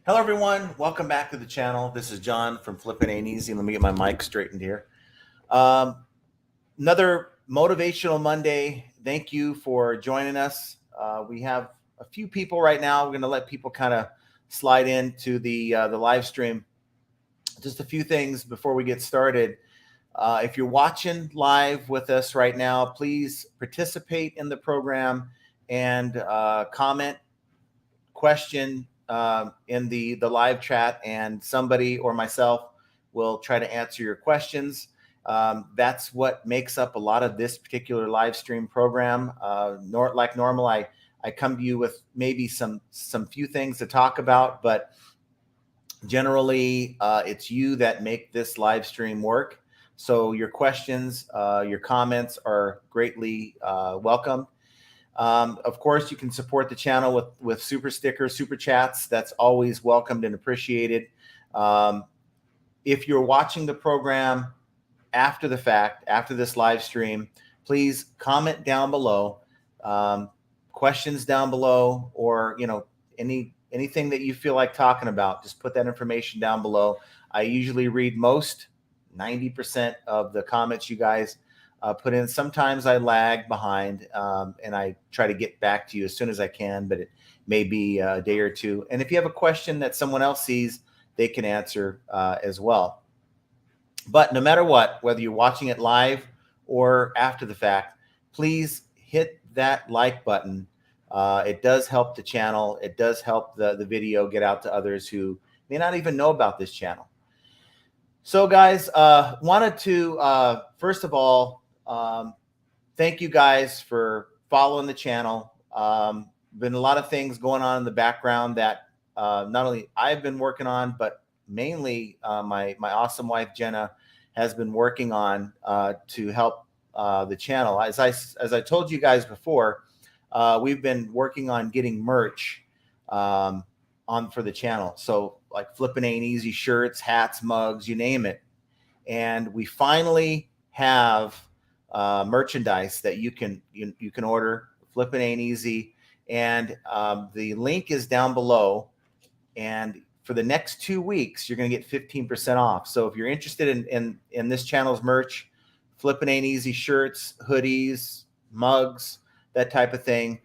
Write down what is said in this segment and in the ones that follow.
Hello, everyone. Welcome back to the channel. This is John from Flippin' Ain't Easy. Let me get my mic straightened here. Another motivational Monday. Thank you for joining us. We have a few people right now. We're going to let people kind of slide into the live stream. Just a few things before we get started. If you're watching live with us right now, please participate in the program and comment, question in the live chat, and somebody or myself will try to answer your questions. That's what makes up a lot of this particular live stream program. Like normal, I come to you with maybe some few things to talk about, but generally it's you that make this live stream work. So your questions, your comments are greatly welcome. Of course, you can support the channel with super stickers, super chats. That's always welcomed and appreciated. If you're watching the program after the fact, after this live stream, please comment down below, questions down below, or anything that you feel like talking about. Just put that information down below. I usually read 90% of the comments you guys put in. Sometimes I lag behind, and I try to get back to you as soon as I can, but it may be a day or two. And if you have a question that someone else sees, they can answer as well. But no matter what, whether you're watching it live or after the fact, please hit that like button. It does help the channel. It does help the video get out to others who may not even know about this channel. So guys, wanted to, first of all, thank you guys for following the channel. Been a lot of things going on in the background that not only I've been working on, but mainly my awesome wife Jenna has been working on to help the channel. As I told you guys before, we've been working on getting merch on for the channel. So like Flippin' Ain't Easy shirts, hats, mugs, you name it. And we finally have merchandise that you can order. Flippin' Ain't Easy, and the link is down below. And for the next 2 weeks, you're going to get 15% off. So if you're interested in this channel's merch, Flippin' Ain't Easy shirts, hoodies, mugs, that type of thing,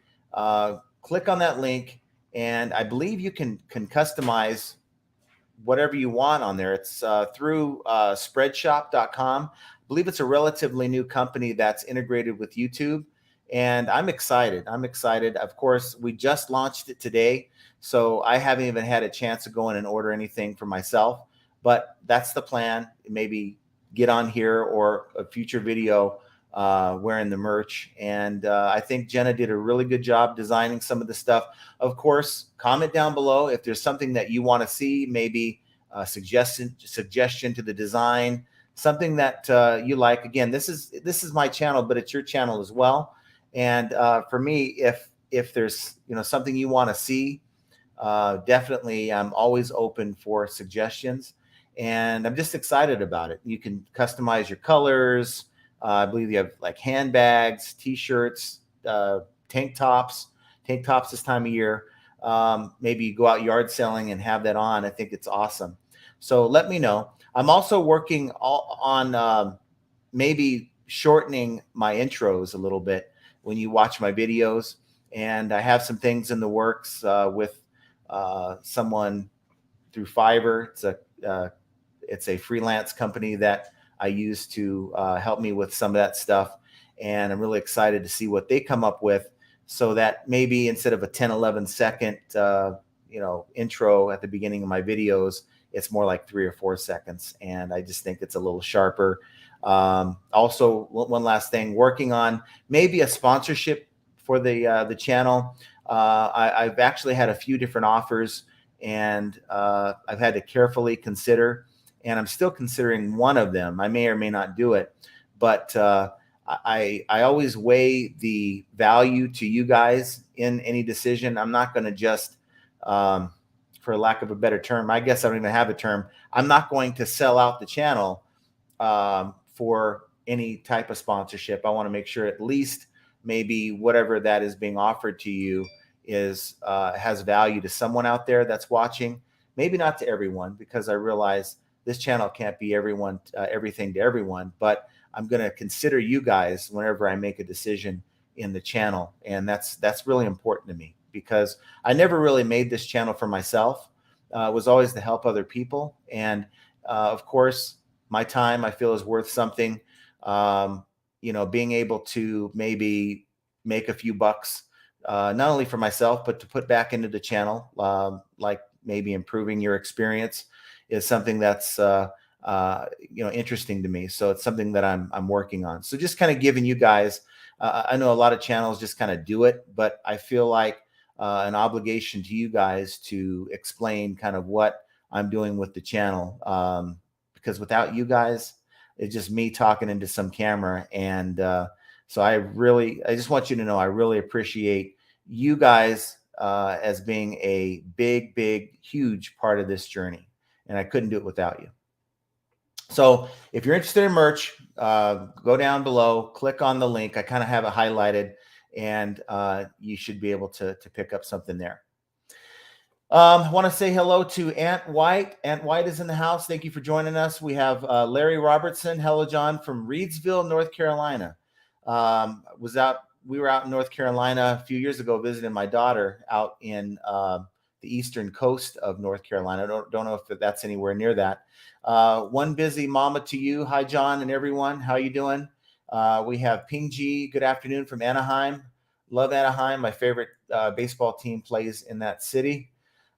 click on that link, and I believe you can customize whatever you want on there. It's through spreadshop.com. I believe it's a relatively new company that's integrated with YouTube, and I'm excited. Of course, we just launched it today, so I haven't even had a chance to go in and order anything for myself, but that's the plan. Maybe get on here or a future video wearing the merch. And I think Jenna did a really good job designing some of the stuff. Of course, comment down below if there's something that you want to see, maybe a suggestion to the design, something that you like. Again, this is my channel, but it's your channel as well. And for me, if there's something you want to see, definitely I'm always open for suggestions, and I'm just excited about it. You can customize your colors. I believe you have like handbags, t-shirts, tank tops this time of year. Maybe you go out yard selling and have that on. I think it's awesome. So let me know. I'm also working on maybe shortening my intros a little bit when you watch my videos. And I have some things in the works with someone through Fiverr. It's a freelance company that I use to help me with some of that stuff. And I'm really excited to see what they come up with, so that maybe instead of a 10, 11 second, intro at the beginning of my videos, it's more like 3 or 4 seconds. And I just think it's a little sharper. Also, one last thing, working on maybe a sponsorship for the channel. I've actually had a few different offers, and I've had to carefully consider, and I'm still considering one of them. I may or may not do it, but I always weigh the value to you guys in any decision. I'm not going to just, for lack of a better term, I guess I don't even have a term, I'm not going to sell out the channel for any type of sponsorship. I want to make sure at least maybe whatever that is being offered to you is has value to someone out there that's watching. maybe not to everyone, because I realize this channel can't be everyone, everything to everyone, but I'm going to consider you guys whenever I make a decision in the channel. And that's really important to me, because I never really made this channel for myself. It was always to help other people. And of course, my time I feel is worth something. Being able to maybe make a few bucks, not only for myself, but to put back into the channel, like maybe improving your experience, is something that's interesting to me. So it's something that I'm working on. So just kind of giving you guys, I know a lot of channels just kind of do it, but I feel like an obligation to you guys to explain kind of what I'm doing with the channel, because without you guys, it's just me talking into some camera. And so I just want you to know I really appreciate you guys as being a big, huge part of this journey. And I couldn't do it without you. So if you're interested in merch, go down below, click on the link. I kind of have it highlighted, and you should be able to pick up something there. I want to say hello to Aunt White. Aunt White is in the house. Thank you for joining us. We have Larry Robertson. Hello, John, from Reidsville, North Carolina. We were out in North Carolina a few years ago visiting my daughter out in the eastern coast of North Carolina. Don't know if that's anywhere near that. One busy mama to you. Hi, John and everyone. How you doing? We have Ping Ji. Good afternoon from Anaheim. Love Anaheim. My favorite baseball team plays in that city.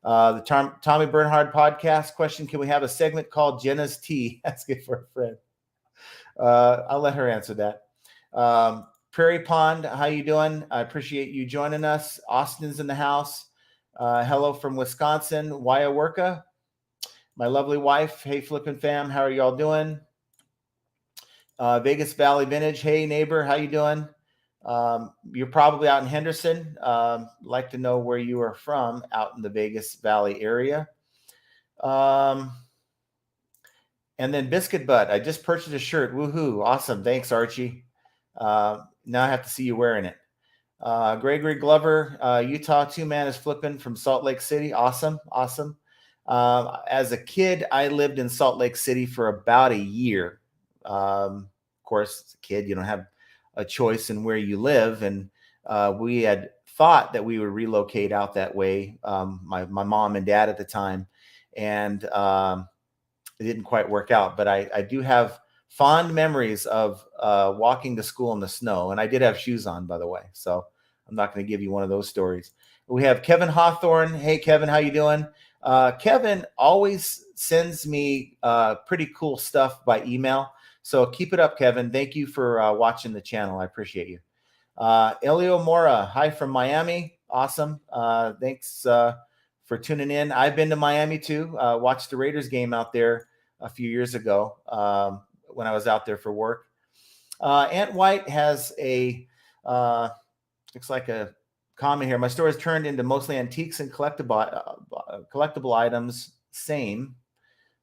The Tommy Bernhard podcast question: can we have a segment called Jenna's Tea? Asking for a friend. I'll let her answer that. Prairie Pond, how you doing? I appreciate you joining us. Austin's in the house. Hello from Wisconsin. Wyaworka, my lovely wife. Hey, Flippin' Fam, how are y'all doing? Vegas Valley Vintage. Hey, neighbor, how you doing? You're probably out in Henderson. Like to know where you are from out in the Vegas Valley area. And then Biscuit Butt. I just purchased a shirt. Woohoo. Awesome. Thanks, Archie. Now I have to see you wearing it. Gregory Glover, Utah 2-man is flipping from Salt Lake City. Awesome. As a kid, I lived in Salt Lake City for about a year. Of course, as a kid, you don't have a choice in where you live. And we had thought that we would relocate out that way, my mom and dad at the time. And it didn't quite work out. But I do have fond memories of walking to school in the snow. And I did have shoes on, by the way. So I'm not going to give you one of those stories. We have Kevin Hawthorne. Hey, Kevin, how you doing? Kevin always sends me pretty cool stuff by email. So keep it up, Kevin. Thank you for watching the channel. I appreciate you. Elio Mora, hi from Miami. Awesome. Thanks for tuning in. I've been to Miami too. Watched the Raiders game out there a few years ago when I was out there for work. Aunt White has a, looks like a comment here. My store has turned into mostly antiques and collectible items. Same.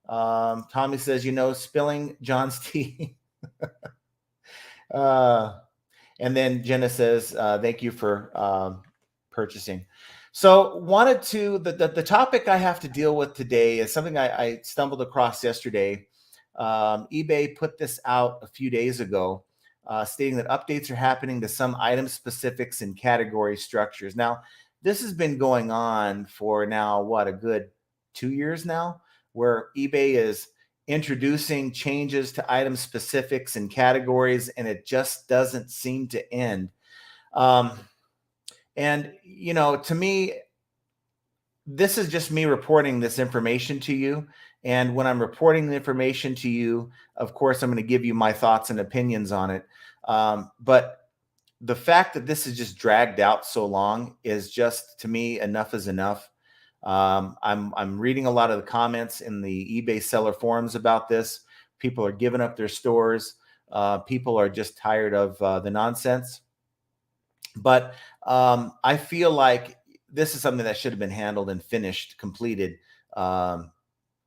Tommy says, spilling John's tea. And then Jenna says, thank you for purchasing. So the topic I have to deal with today is something I stumbled across yesterday. eBay put this out a few days ago, stating that updates are happening to some item specifics and category structures. Now, this has been going on for now, a good 2 years now, where eBay is introducing changes to item specifics and categories, and it just doesn't seem to end. To me, this is just me reporting this information to you. And when I'm reporting the information to you, of course, I'm going to give you my thoughts and opinions on it. But the fact that this is just dragged out so long is just, to me, enough is enough. I'm reading a lot of the comments in the eBay seller forums about this. People are giving up their stores. People are just tired of the nonsense. But I feel like this is something that should have been handled and completed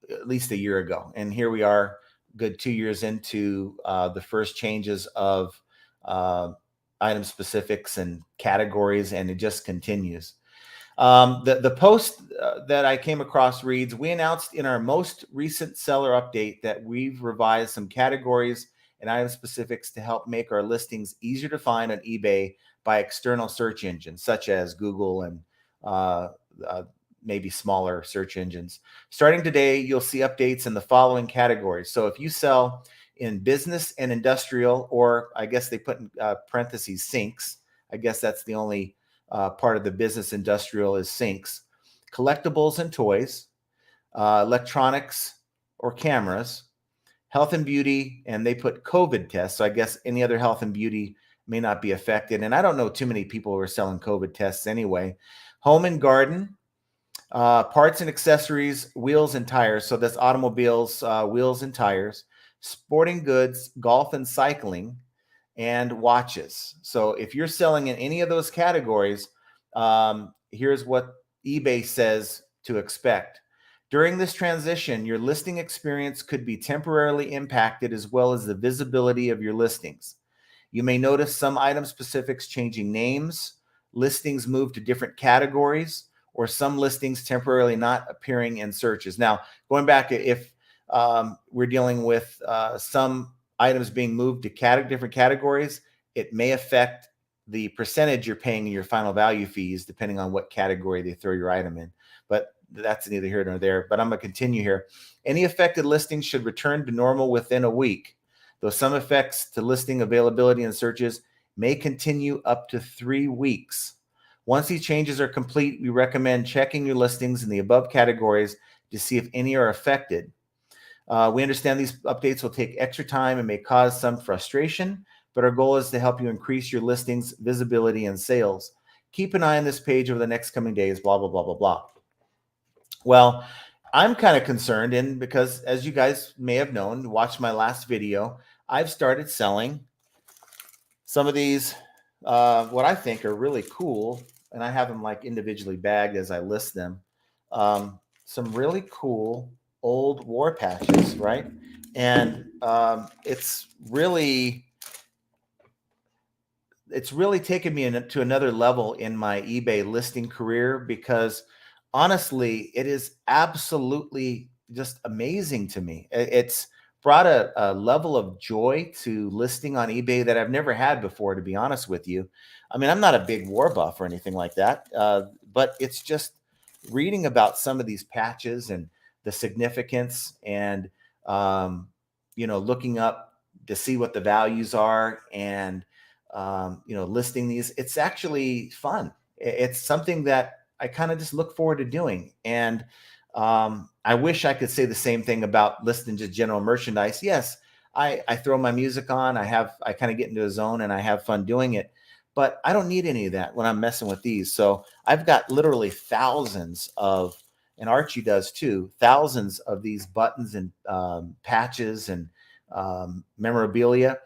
at least a year ago. And here we are, good 2 years into the first changes of item specifics and categories, and it just continues. The post that I came across reads, we announced in our most recent seller update that we've revised some categories and item specifics to help make our listings easier to find on eBay by external search engines such as Google and uh, uh, maybe smaller search engines. Starting today, you'll see updates in the following categories. So if you sell in business and industrial, or I guess they put in parentheses sinks, I guess that's the only part of the business industrial is sinks, collectibles and toys, electronics or cameras, health and beauty, and they put COVID tests. So I guess any other health and beauty may not be affected. And I don't know too many people who are selling COVID tests anyway. Home and garden, parts and accessories, wheels and tires. So that's automobiles, wheels and tires, sporting goods, golf and cycling, and watches. So if you're selling in any of those categories, here's what eBay says to expect. During this transition, your listing experience could be temporarily impacted as well as the visibility of your listings. You may notice some item specifics changing names, listings move to different categories, or some listings temporarily not appearing in searches. Now, going back, if we're dealing with some items being moved to different categories, it may affect the percentage you're paying in your final value fees, depending on what category they throw your item in. But that's neither here nor there. But I'm going to continue here. Any affected listings should return to normal within a week, though some effects to listing availability and searches may continue up to 3 weeks. Once these changes are complete, we recommend checking your listings in the above categories to see if any are affected. We understand these updates will take extra time and may cause some frustration, but our goal is to help you increase your listings, visibility, and sales. Keep an eye on this page over the next coming days, blah, blah, blah, blah, blah. Well, I'm kind of concerned, and because as you guys may have known, watch my last video, I've started selling some of these, what I think are really cool, and I have them like individually bagged as I list them. Some really cool old war patches, right? And it's really taken me to another level in my eBay listing career, because honestly, it is absolutely just amazing to me. It's brought a level of joy to listing on eBay that I've never had before, to be honest with you. I mean, I'm not a big war buff or anything like that, but it's just reading about some of these patches and the significance, and looking up to see what the values are, and listing these. It's actually fun. It's something that I kind of just look forward to doing. And I wish I could say the same thing about listing just general merchandise. Yes, I throw my music on. I kind of get into a zone and I have fun doing it, but I don't need any of that when I'm messing with these. So I've got literally thousands of, and Archie does too, thousands of these buttons and patches and memorabilia.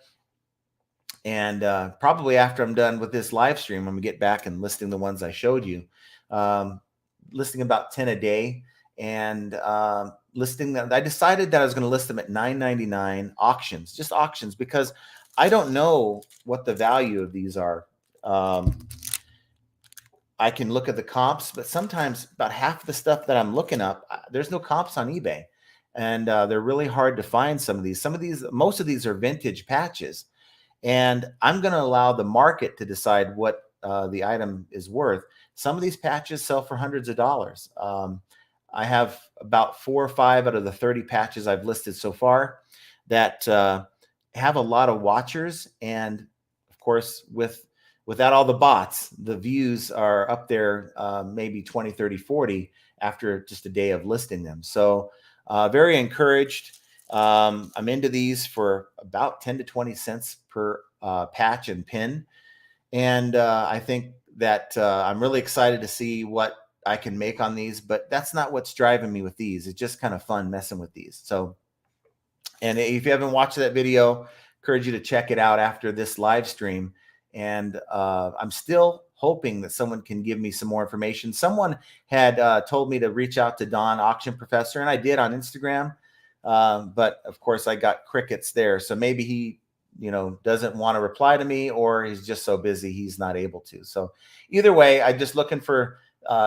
And probably after I'm done with this live stream, I'm gonna get back and listing the ones I showed you, listing about 10 a day, and listing that. I decided that I was going to list them at $9.99 auctions, just auctions, because I don't know what the value of these are. I can look at the comps, but sometimes about half the stuff that I'm looking up, there's no comps on eBay, and they're really hard to find. Most of these are vintage patches. And I'm going to allow the market to decide what the item is worth. Some of these patches sell for hundreds of dollars. I have about 4 or 5 out of the 30 patches I've listed so far that have a lot of watchers. And of course, without all the bots, the views are up there maybe 20, 30, 40 after just a day of listing them. So very encouraged. I'm into these for about 10 to 20 cents per patch and pin. And I think that I'm really excited to see what I can make on these, but that's not what's driving me with these. It's just kind of fun messing with these. So, and if you haven't watched that video, encourage you to check it out after this live stream. And I'm still hoping that someone can give me some more information. Someone had told me to reach out to Don, Auction Professor, and I did on Instagram. But of course I got crickets there. So maybe he, doesn't want to reply to me, or he's just so busy he's not able to. So either way, I'm just looking for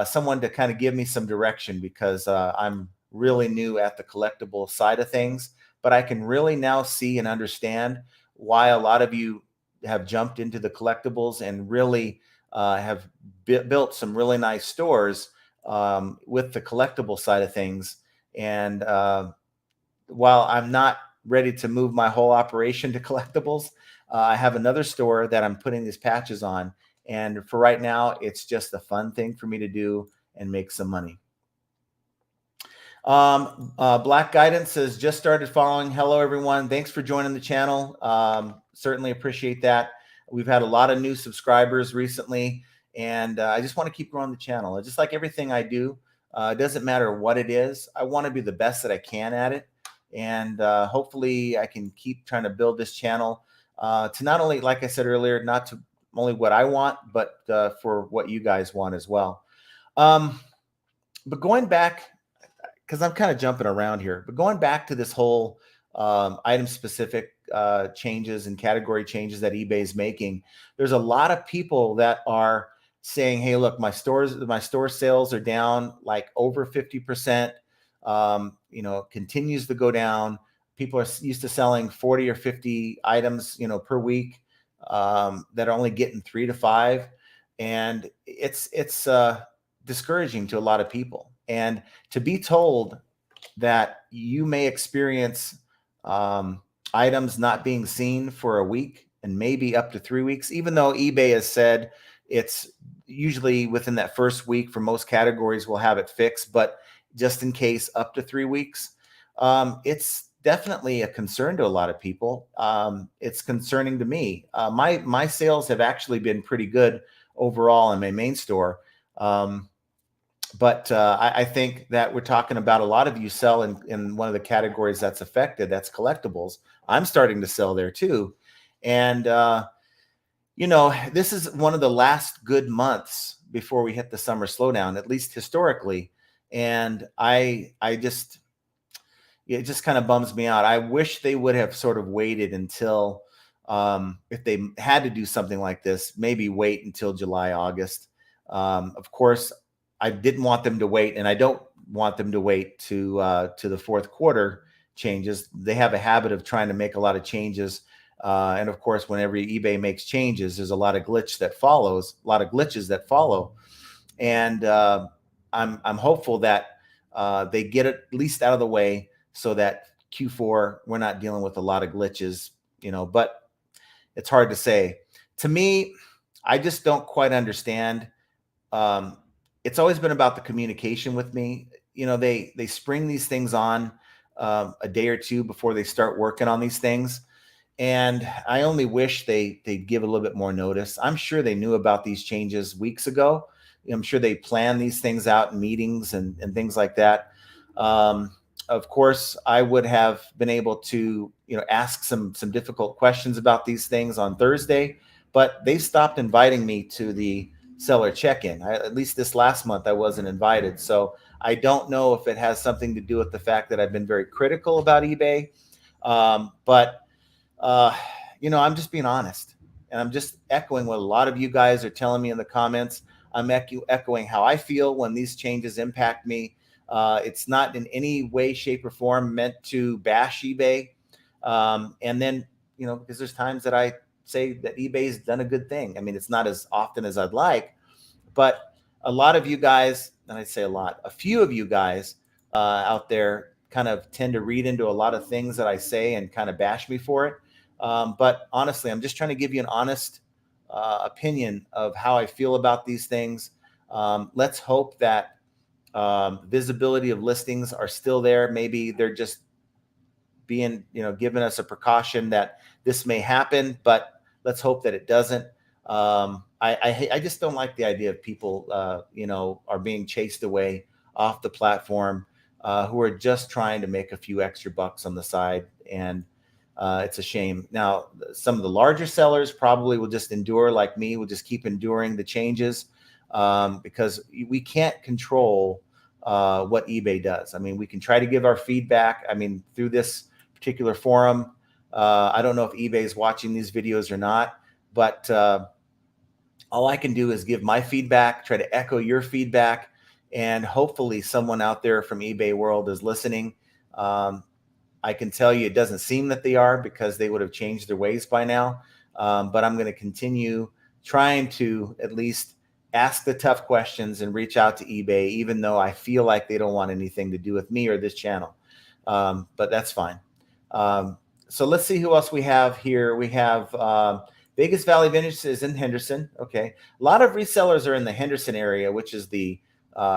someone to kind of give me some direction, because I'm really new at the collectible side of things, but I can really now see and understand why a lot of you have jumped into the collectibles and really have built some really nice stores with the collectible side of things. And while I'm not ready to move my whole operation to collectibles, I have another store that I'm putting these patches on. And for right now, it's just a fun thing for me to do and make some money. Black Guidance says, just started following. Hello, everyone. Thanks for joining the channel. Certainly appreciate that. We've had a lot of new subscribers recently, and I just want to keep growing the channel. Just like everything I do, it doesn't matter what it is. I want to be the best that I can at it. And hopefully I can keep trying to build this channel to not only, like I said earlier, not to only what I want, but for what you guys want as well. But going back, because I'm kind of jumping around here, but going back to this whole item specific changes and category changes that eBay is making, there's a lot of people that are saying, hey, look, my store sales are down like over 50%. You know, continues to go down. People are used to selling 40 or 50 items, you know, per week, that are only getting 3 to 5. And it's discouraging to a lot of people. And to be told that you may experience items not being seen for a week and maybe up to 3 weeks, even though eBay has said it's usually within that first week for most categories, we'll have it fixed, but just in case up to 3 weeks, it's definitely a concern to a lot of people. It's concerning to me. My sales have actually been pretty good overall in my main store. But I think that we're talking about a lot of you sell in one of the categories that's affected, that's collectibles. I'm starting to sell there too. And, you know, this is one of the last good months before we hit the summer slowdown, at least historically. And it just kind of bums me out. I wish they would have sort of waited until, if they had to do something like this, maybe wait until July, August. Of course, I didn't want them to wait, and I don't want them to wait to the fourth quarter changes. They have a habit of trying to make a lot of changes. And of course, whenever eBay makes changes, there's a lot of glitches that follow. And I'm hopeful that they get it at least out of the way so that Q4, we're not dealing with a lot of glitches, you know, but it's hard to say. To me, I just don't quite understand. It's always been about the communication with me. You know, they spring these things on a day or two before they start working on these things. And I only wish they'd give a little bit more notice. I'm sure they knew about these changes weeks ago. I'm sure they planned these things out in meetings and things like that. Of course, I would have been able to, you know, ask some difficult questions about these things on Thursday, but they stopped inviting me to the seller check-in. At least this last month, I wasn't invited. So I don't know if it has something to do with the fact that I've been very critical about eBay. But you know, I'm just being honest, and I'm just echoing what a lot of you guys are telling me in the comments. I'm echoing how I feel when these changes impact me. It's not in any way, shape, or form meant to bash eBay. And then, you know, because there's times that I say that eBay's done a good thing. I mean, it's not as often as I'd like, but a lot of you guys, and I say a few of you guys out there kind of tend to read into a lot of things that I say and kind of bash me for it. But honestly, I'm just trying to give you an honest opinion of how I feel about these things. Let's hope that visibility of listings are still there. Maybe they're just being, you know, giving us a precaution that this may happen, but let's hope that it doesn't. I just don't like the idea of people, you know, are being chased away off the platform who are just trying to make a few extra bucks on the side. And it's a shame. Now, some of the larger sellers probably will just endure, like me, will just keep enduring the changes because we can't control what eBay does. I mean, we can try to give our feedback. I mean, through this particular forum, I don't know if eBay is watching these videos or not, but all I can do is give my feedback, try to echo your feedback, and hopefully someone out there from eBay world is listening. I can tell you it doesn't seem that they are, because they would have changed their ways by now. But I'm going to continue trying to at least ask the tough questions and reach out to eBay, even though I feel like they don't want anything to do with me or this channel. But that's fine. So let's see who else we have here. We have Vegas Valley Vintage is in Henderson. Okay. A lot of resellers are in the Henderson area, which is the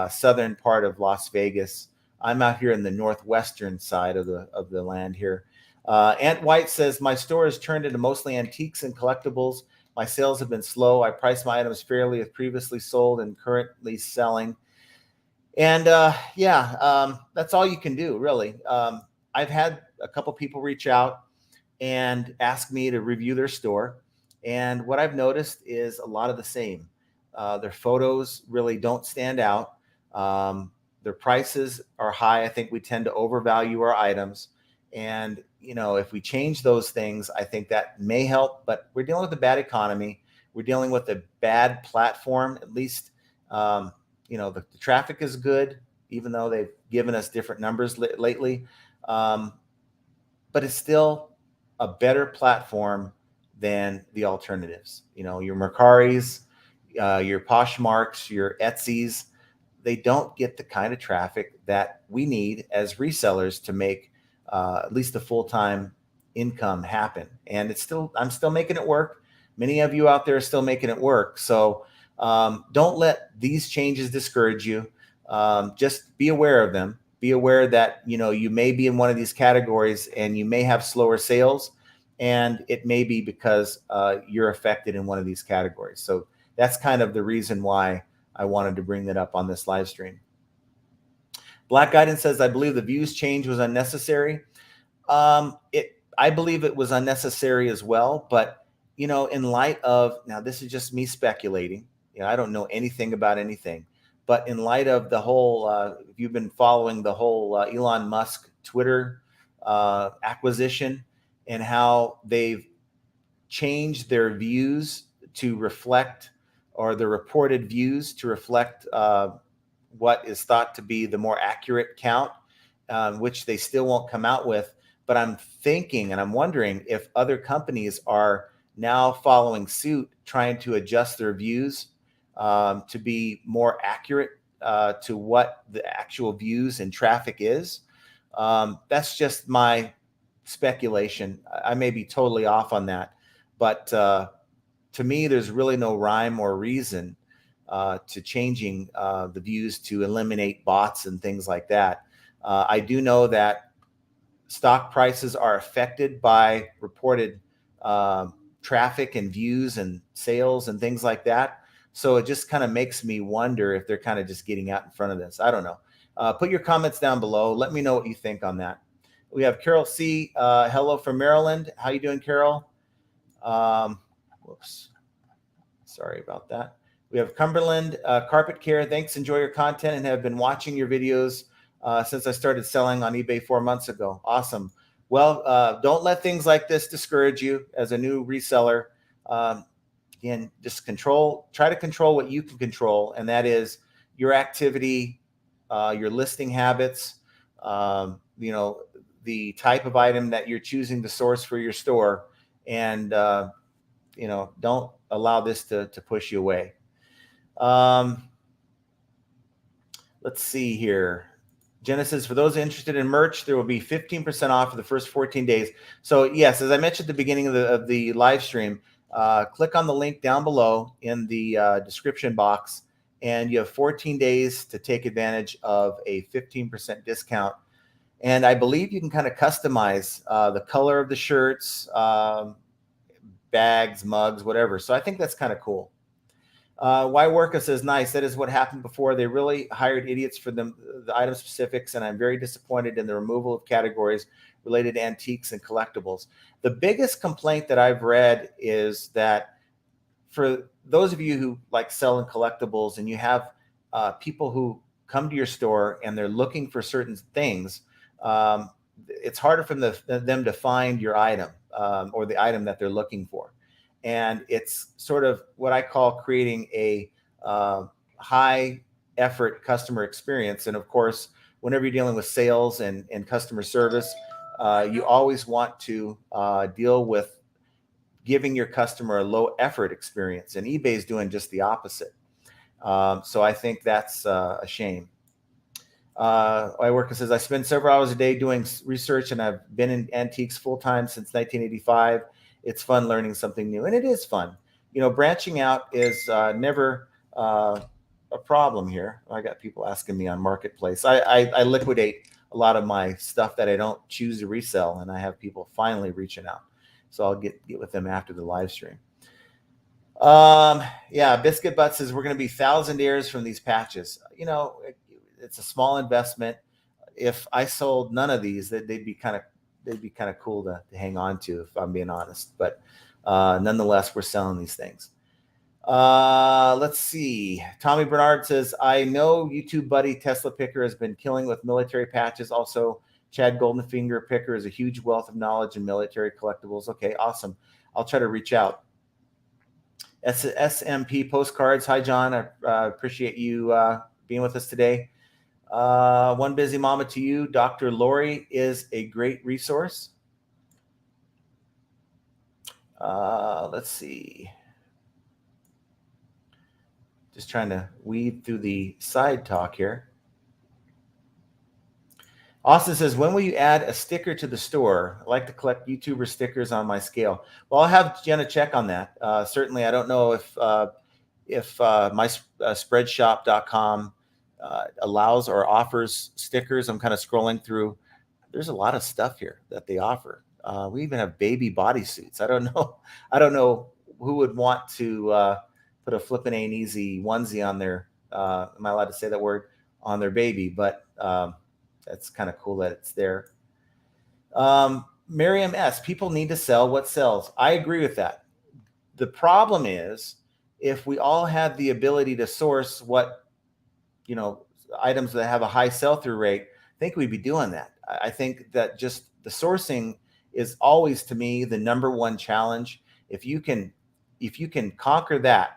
southern part of Las Vegas. I'm out here in the northwestern side of the land here. Ant White says, my store has turned into mostly antiques and collectibles. My sales have been slow. I price my items fairly with previously sold and currently selling. And that's all you can do, really. I've had a couple people reach out and ask me to review their store. And what I've noticed is a lot of the same. Their photos really don't stand out. Their prices are high. I think we tend to overvalue our items. And, if we change those things, I think that may help. But we're dealing with a bad economy. We're dealing with a bad platform. At least, the traffic is good, even though they've given us different numbers lately. But it's still a better platform than the alternatives. Your Mercaris, your Poshmarks, your Etsy's, they don't get the kind of traffic that we need as resellers to make at least a full-time income happen. And I'm still making it work. Many of you out there are still making it work. So don't let these changes discourage you. Just be aware of them. Be aware that, you may be in one of these categories and you may have slower sales, and it may be because you're affected in one of these categories. So that's kind of the reason why I wanted to bring that up on this live stream. Black Guidance says, I believe the views change was unnecessary. I believe it was unnecessary as well. But, in light of, now this is just me speculating. I don't know anything about anything. But in light of the whole, if you've been following the whole Elon Musk Twitter acquisition, and how they've changed their views to reflect, or the reported views to reflect what is thought to be the more accurate count, which they still won't come out with. But I'm thinking and I'm wondering if other companies are now following suit, trying to adjust their views to be more accurate to what the actual views and traffic is. That's just my speculation. I may be totally off on that, but to me, there's really no rhyme or reason to changing the views to eliminate bots and things like that. I do know that stock prices are affected by reported traffic and views and sales and things like that. So it just kind of makes me wonder if they're kind of just getting out in front of this. I don't know. Put your comments down below. Let me know what you think on that. We have Carol C. Hello from Maryland. How you doing, Carol? Whoops. Sorry about that. We have Cumberland Carpet Care. Thanks. Enjoy your content and have been watching your videos since I started selling on eBay 4 months ago. Awesome. Well, don't let things like this discourage you as a new reseller. Again, just try to control what you can control, and that is your activity, your listing habits, the type of item that you're choosing to source for your store, and don't allow this to push you away. Let's see here. Genesis, for those interested in merch, there will be 15% off for the first 14 days. So yes, as I mentioned at the beginning of the live stream, click on the link down below in the description box, and you have 14 days to take advantage of a 15% discount. And I believe you can kind of customize the color of the shirts, bags, mugs, whatever. So I think that's kind of cool. Worka says, nice. That is what happened before. They really hired idiots for the item specifics, and I'm very disappointed in the removal of categories related to antiques and collectibles. The biggest complaint that I've read is that for those of you who like selling collectibles and you have people who come to your store and they're looking for certain things, it's harder for them to find your item or the item that they're looking for. And it's sort of what I call creating a high effort customer experience. And of course, whenever you're dealing with sales and customer service, you always want to deal with giving your customer a low effort experience. And eBay is doing just the opposite. So I think that's a shame. Iworka says, I spend several hours a day doing research, and I've been in antiques full time since 1985. It's fun learning something new, and it is fun. You know, branching out is never a problem here. I got people asking me on Marketplace. I liquidate a lot of my stuff that I don't choose to resell, and I have people finally reaching out. So I'll get with them after the live stream. Yeah, Biscuit Butt says we're going to be thousandaires from these patches. You know, it's a small investment. If I sold none of these, they'd be kind of cool to hang on to, if I'm being honest. But nonetheless, we're selling these things. Let's see. Tommy Bernard says, I know YouTube buddy Tesla Picker has been killing with military patches. Also, Chad Goldenfinger Picker is a huge wealth of knowledge in military collectibles. Okay, awesome. I'll try to reach out. SMP Postcards. Hi, John. I appreciate you being with us today. One busy mama to you. Dr. Lori is a great resource. Let's see. Just trying to weed through the side talk here. Austin says, when will you add a sticker to the store? I like to collect YouTuber stickers on my scale. Well, I'll have Jenna check on that. Certainly, I don't know if my spreadshop.com allows or offers stickers. I'm kind of scrolling through. There's a lot of stuff here that they offer. We even have baby bodysuits. I don't know who would want to put a flippin' ain't easy onesie on their, am I allowed to say that word, on their baby? But that's kind of cool that it's there. Miriam S., people need to sell what sells. I agree with that. The problem is, if we all had the ability to source what, items that have a high sell-through rate, I think we'd be doing that. I think that just the sourcing is always, to me, the number one challenge. If you can conquer that,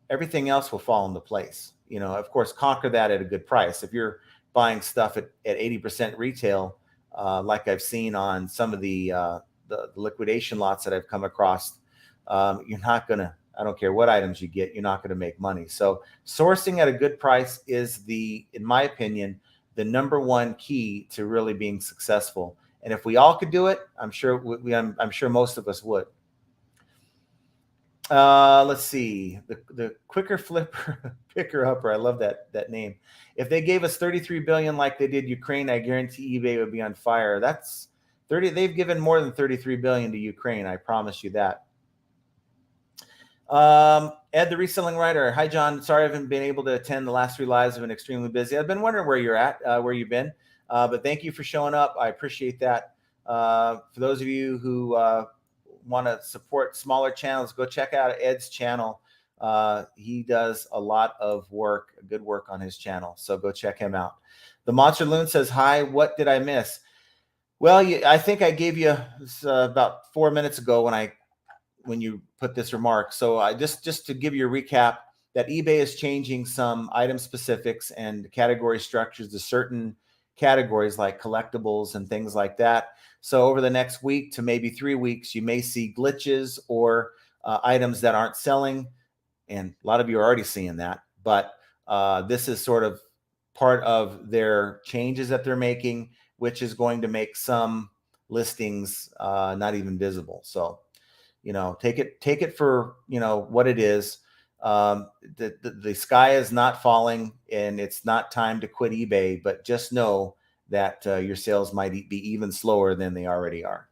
everything else will fall into place. Of course, conquer that at a good price. If you're buying stuff at 80% retail, like I've seen on some of the liquidation lots that I've come across, you're not going to, I don't care what items you get, you're not going to make money. So sourcing at a good price is in my opinion, the number one key to really being successful. And if we all could do it, I'm sure I'm sure most of us would. Let's see. The quicker flipper picker upper. I love that name. If they gave us 33 billion like they did Ukraine, I guarantee eBay would be on fire. That's 30. They've given more than 33 billion to Ukraine. I promise you that. Ed, the reselling writer. Hi, John. Sorry, I haven't been able to attend the last 3 lives. I've been extremely busy. I've been wondering where you're at, where you've been. But thank you for showing up. I appreciate that. For those of you who want to support smaller channels, go check out Ed's channel. He does a lot of good work on his channel. So go check him out. The Monster Loon says, hi, what did I miss? Well, I think I gave you about 4 minutes ago when you put this remark. So I just to give you a recap, that eBay is changing some item specifics and category structures to certain categories like collectibles and things like that. So over the next week to maybe 3 weeks, you may see glitches or items that aren't selling. And a lot of you are already seeing that. But this is sort of part of their changes that they're making, which is going to make some listings not even visible. So, take it for, what it is. The sky is not falling, and it's not time to quit eBay, but just know that your sales might be even slower than they already are.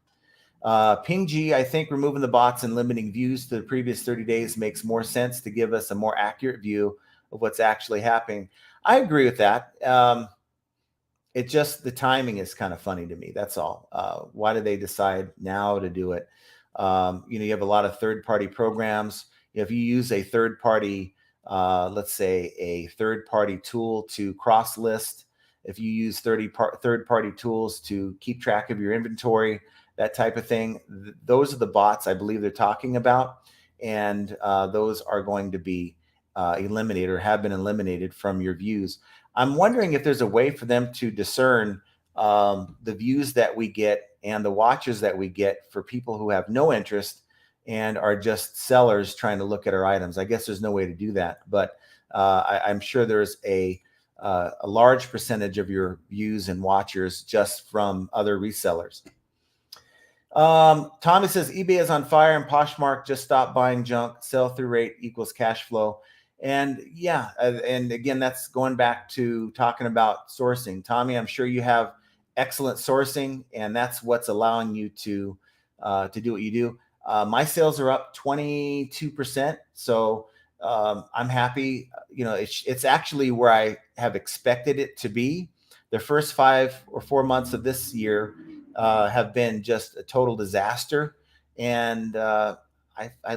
Ping G, I think removing the bots and limiting views to the previous 30 days makes more sense to give us a more accurate view of what's actually happening. I agree with that. It just, the timing is kind of funny to me. That's all. Why did they decide now to do it? You have a lot of third-party programs. If you use a third-party, let's say a third-party tool to cross-list, if you use third-party tools to keep track of your inventory, that type of thing. Those are the bots I believe they're talking about, and those are going to be eliminated or have been eliminated from your views. I'm wondering if there's a way for them to discern the views that we get and the watches that we get for people who have no interest and are just sellers trying to look at our items. I guess there's no way to do that, but I'm sure there's a large percentage of your views and watchers just from other resellers. Tommy says eBay is on fire and Poshmark just stopped buying junk. Sell-through rate equals cash flow. And yeah, and again, that's going back to talking about sourcing. Tommy, I'm sure you have excellent sourcing, and that's what's allowing you to do what you do. My sales are up 22%, so I'm happy. You know, it's actually where I have expected it to be. The first 5 or 4 months of this year have been just a total disaster, and I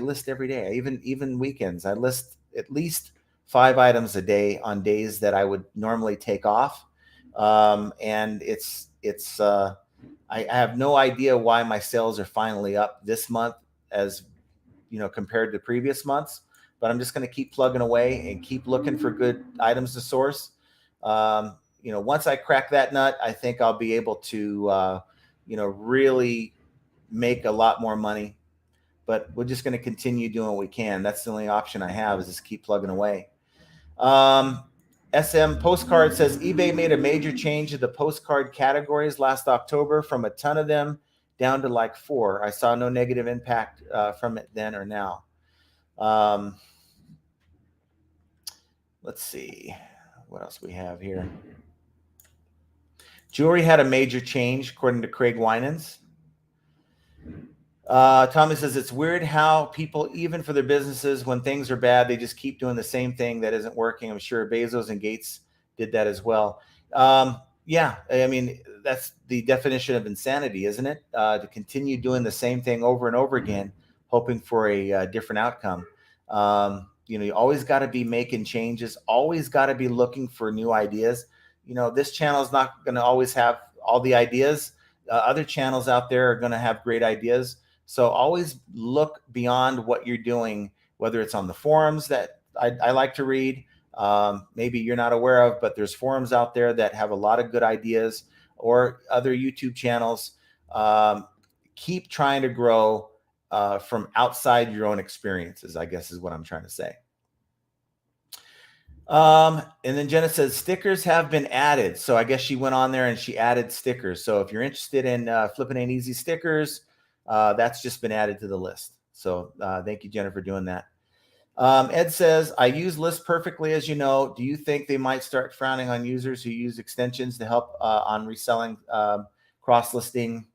list every day. Even weekends, I list at least 5 items a day on days that I would normally take off, and I have no idea why my sales are finally up this month, as you know, compared to previous months. But I'm just going to keep plugging away and keep looking for good items to source. You know, once I crack that nut, I think I'll be able to, you know, really make a lot more money. But we're just going to continue doing what we can. That's the only option I have, is just keep plugging away. SM Postcard says eBay made a major change to the postcard categories last October, from a ton of them down to like 4. I saw no negative impact from it then or now. Let's see what else we have here. Jewelry had a major change, according to Craig Winans. Tommy says it's weird how people, even for their businesses, when things are bad, they just keep doing the same thing that isn't working. I'm sure Bezos and Gates did that as well. Yeah, I mean, that's the definition of insanity, isn't it? To continue doing the same thing over and over again, hoping for a different outcome. You know, you always got to be making changes, always got to be looking for new ideas. You know, this channel is not going to always have all the ideas. Other channels out there are going to have great ideas. So always look beyond what you're doing, whether it's on the forums that I like to read, maybe you're not aware of, but there's forums out there that have a lot of good ideas, or other YouTube channels. Keep trying to grow from outside your own experiences, I guess is what I'm trying to say. And then Jenna says stickers have been added. So I guess she went on there and she added stickers. So if you're interested in Flippin' Ain't Easy stickers, that's just been added to the list. So thank you, Jenna, for doing that. Ed says, I use lists perfectly, as you know. Do you think they might start frowning on users who use extensions to help on reselling, cross-listing,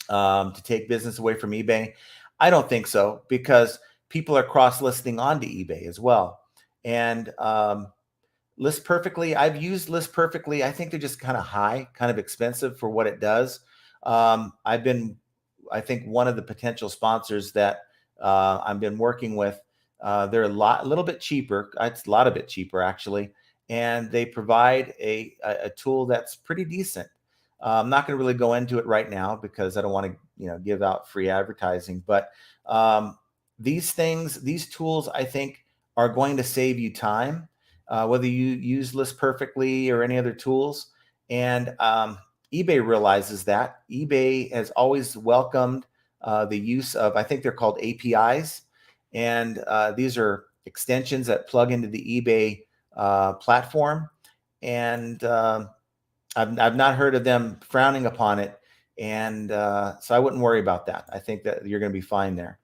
to take business away from eBay? I don't think so, because people are cross-listing onto eBay as well. And List Perfectly, I've used List Perfectly. I think they're just kind of high, kind of expensive for what it does. I've been, I think, one of the potential sponsors that I've been working with. They're a little bit cheaper. It's a lot of bit cheaper, actually. And they provide a tool that's pretty decent. I'm not going to really go into it right now because I don't want to, give out free advertising. But these tools, I think, are going to save you time, whether you use List Perfectly or any other tools. And eBay realizes that. eBay has always welcomed the use of, I think they're called APIs. And these are extensions that plug into the eBay platform. And I've not heard of them frowning upon it. And so I wouldn't worry about that. I think that you're going to be fine there.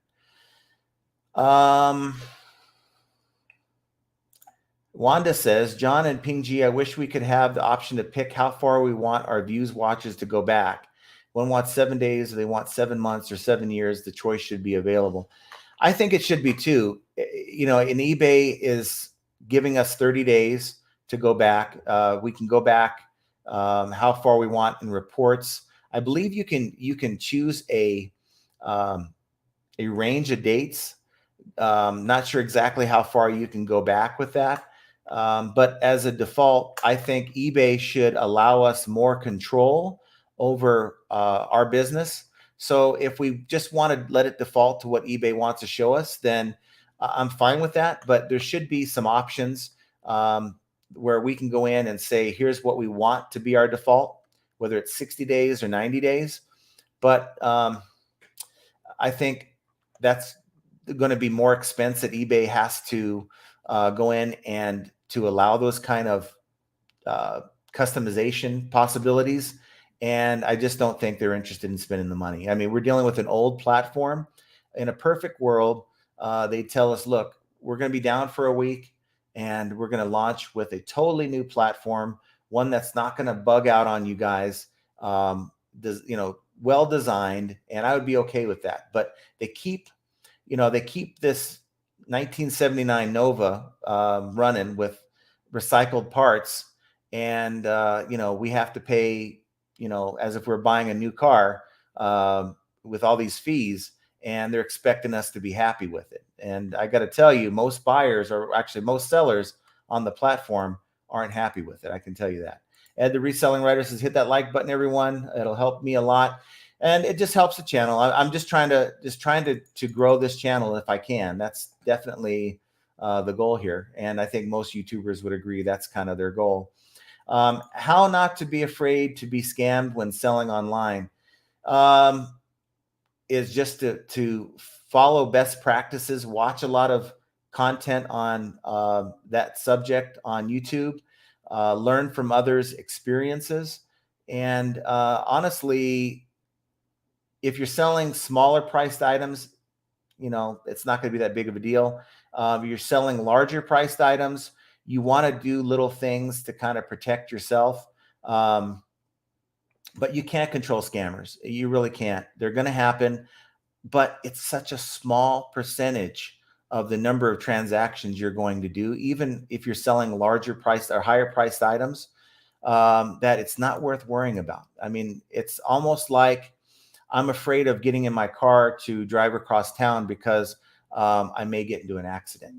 Wanda says, John and Ping Ji, I wish we could have the option to pick how far we want our views watches to go back. One wants 7 days, or they want 7 months or 7 years. The choice should be available. I think it should be too. And eBay is giving us 30 days to go back. We can go back how far we want in reports. I believe you can choose a range of dates. Not sure exactly how far you can go back with that. But as a default, I think eBay should allow us more control over our business. So if we just want to let it default to what eBay wants to show us, then I'm fine with that. But there should be some options where we can go in and say, here's what we want to be our default, whether it's 60 days or 90 days. But I think that's going to be more expense that eBay has to go in and to allow those kind of customization possibilities. And I just don't think they're interested in spending the money. I mean, we're dealing with an old platform. In a perfect world, they tell us, look, we're going to be down for a week and we're going to launch with a totally new platform, one that's not going to bug out on you guys, well designed. And I would be okay with that. But they keep this 1979 Nova running with recycled parts. And, we have to pay, as if we're buying a new car with all these fees, and they're expecting us to be happy with it. And I got to tell you, most buyers, or actually most sellers on the platform, aren't happy with it. I can tell you that. Ed, the Reselling Writer, says, hit that like button, everyone. It'll help me a lot. And it just helps the channel. I'm just trying to grow this channel if I can. That's definitely the goal here. And I think most YouTubers would agree that's kind of their goal. How not to be afraid to be scammed when selling online is just to follow best practices, watch a lot of content on that subject on YouTube, learn from others' experiences. And honestly, if you're selling smaller priced items, it's not going to be that big of a deal. If you're selling larger priced items, you want to do little things to kind of protect yourself. But you can't control scammers. You really can't. They're going to happen, but it's such a small percentage of the number of transactions you're going to do, even if you're selling larger priced or higher priced items, that it's not worth worrying about. I mean, it's almost like I'm afraid of getting in my car to drive across town because I may get into an accident.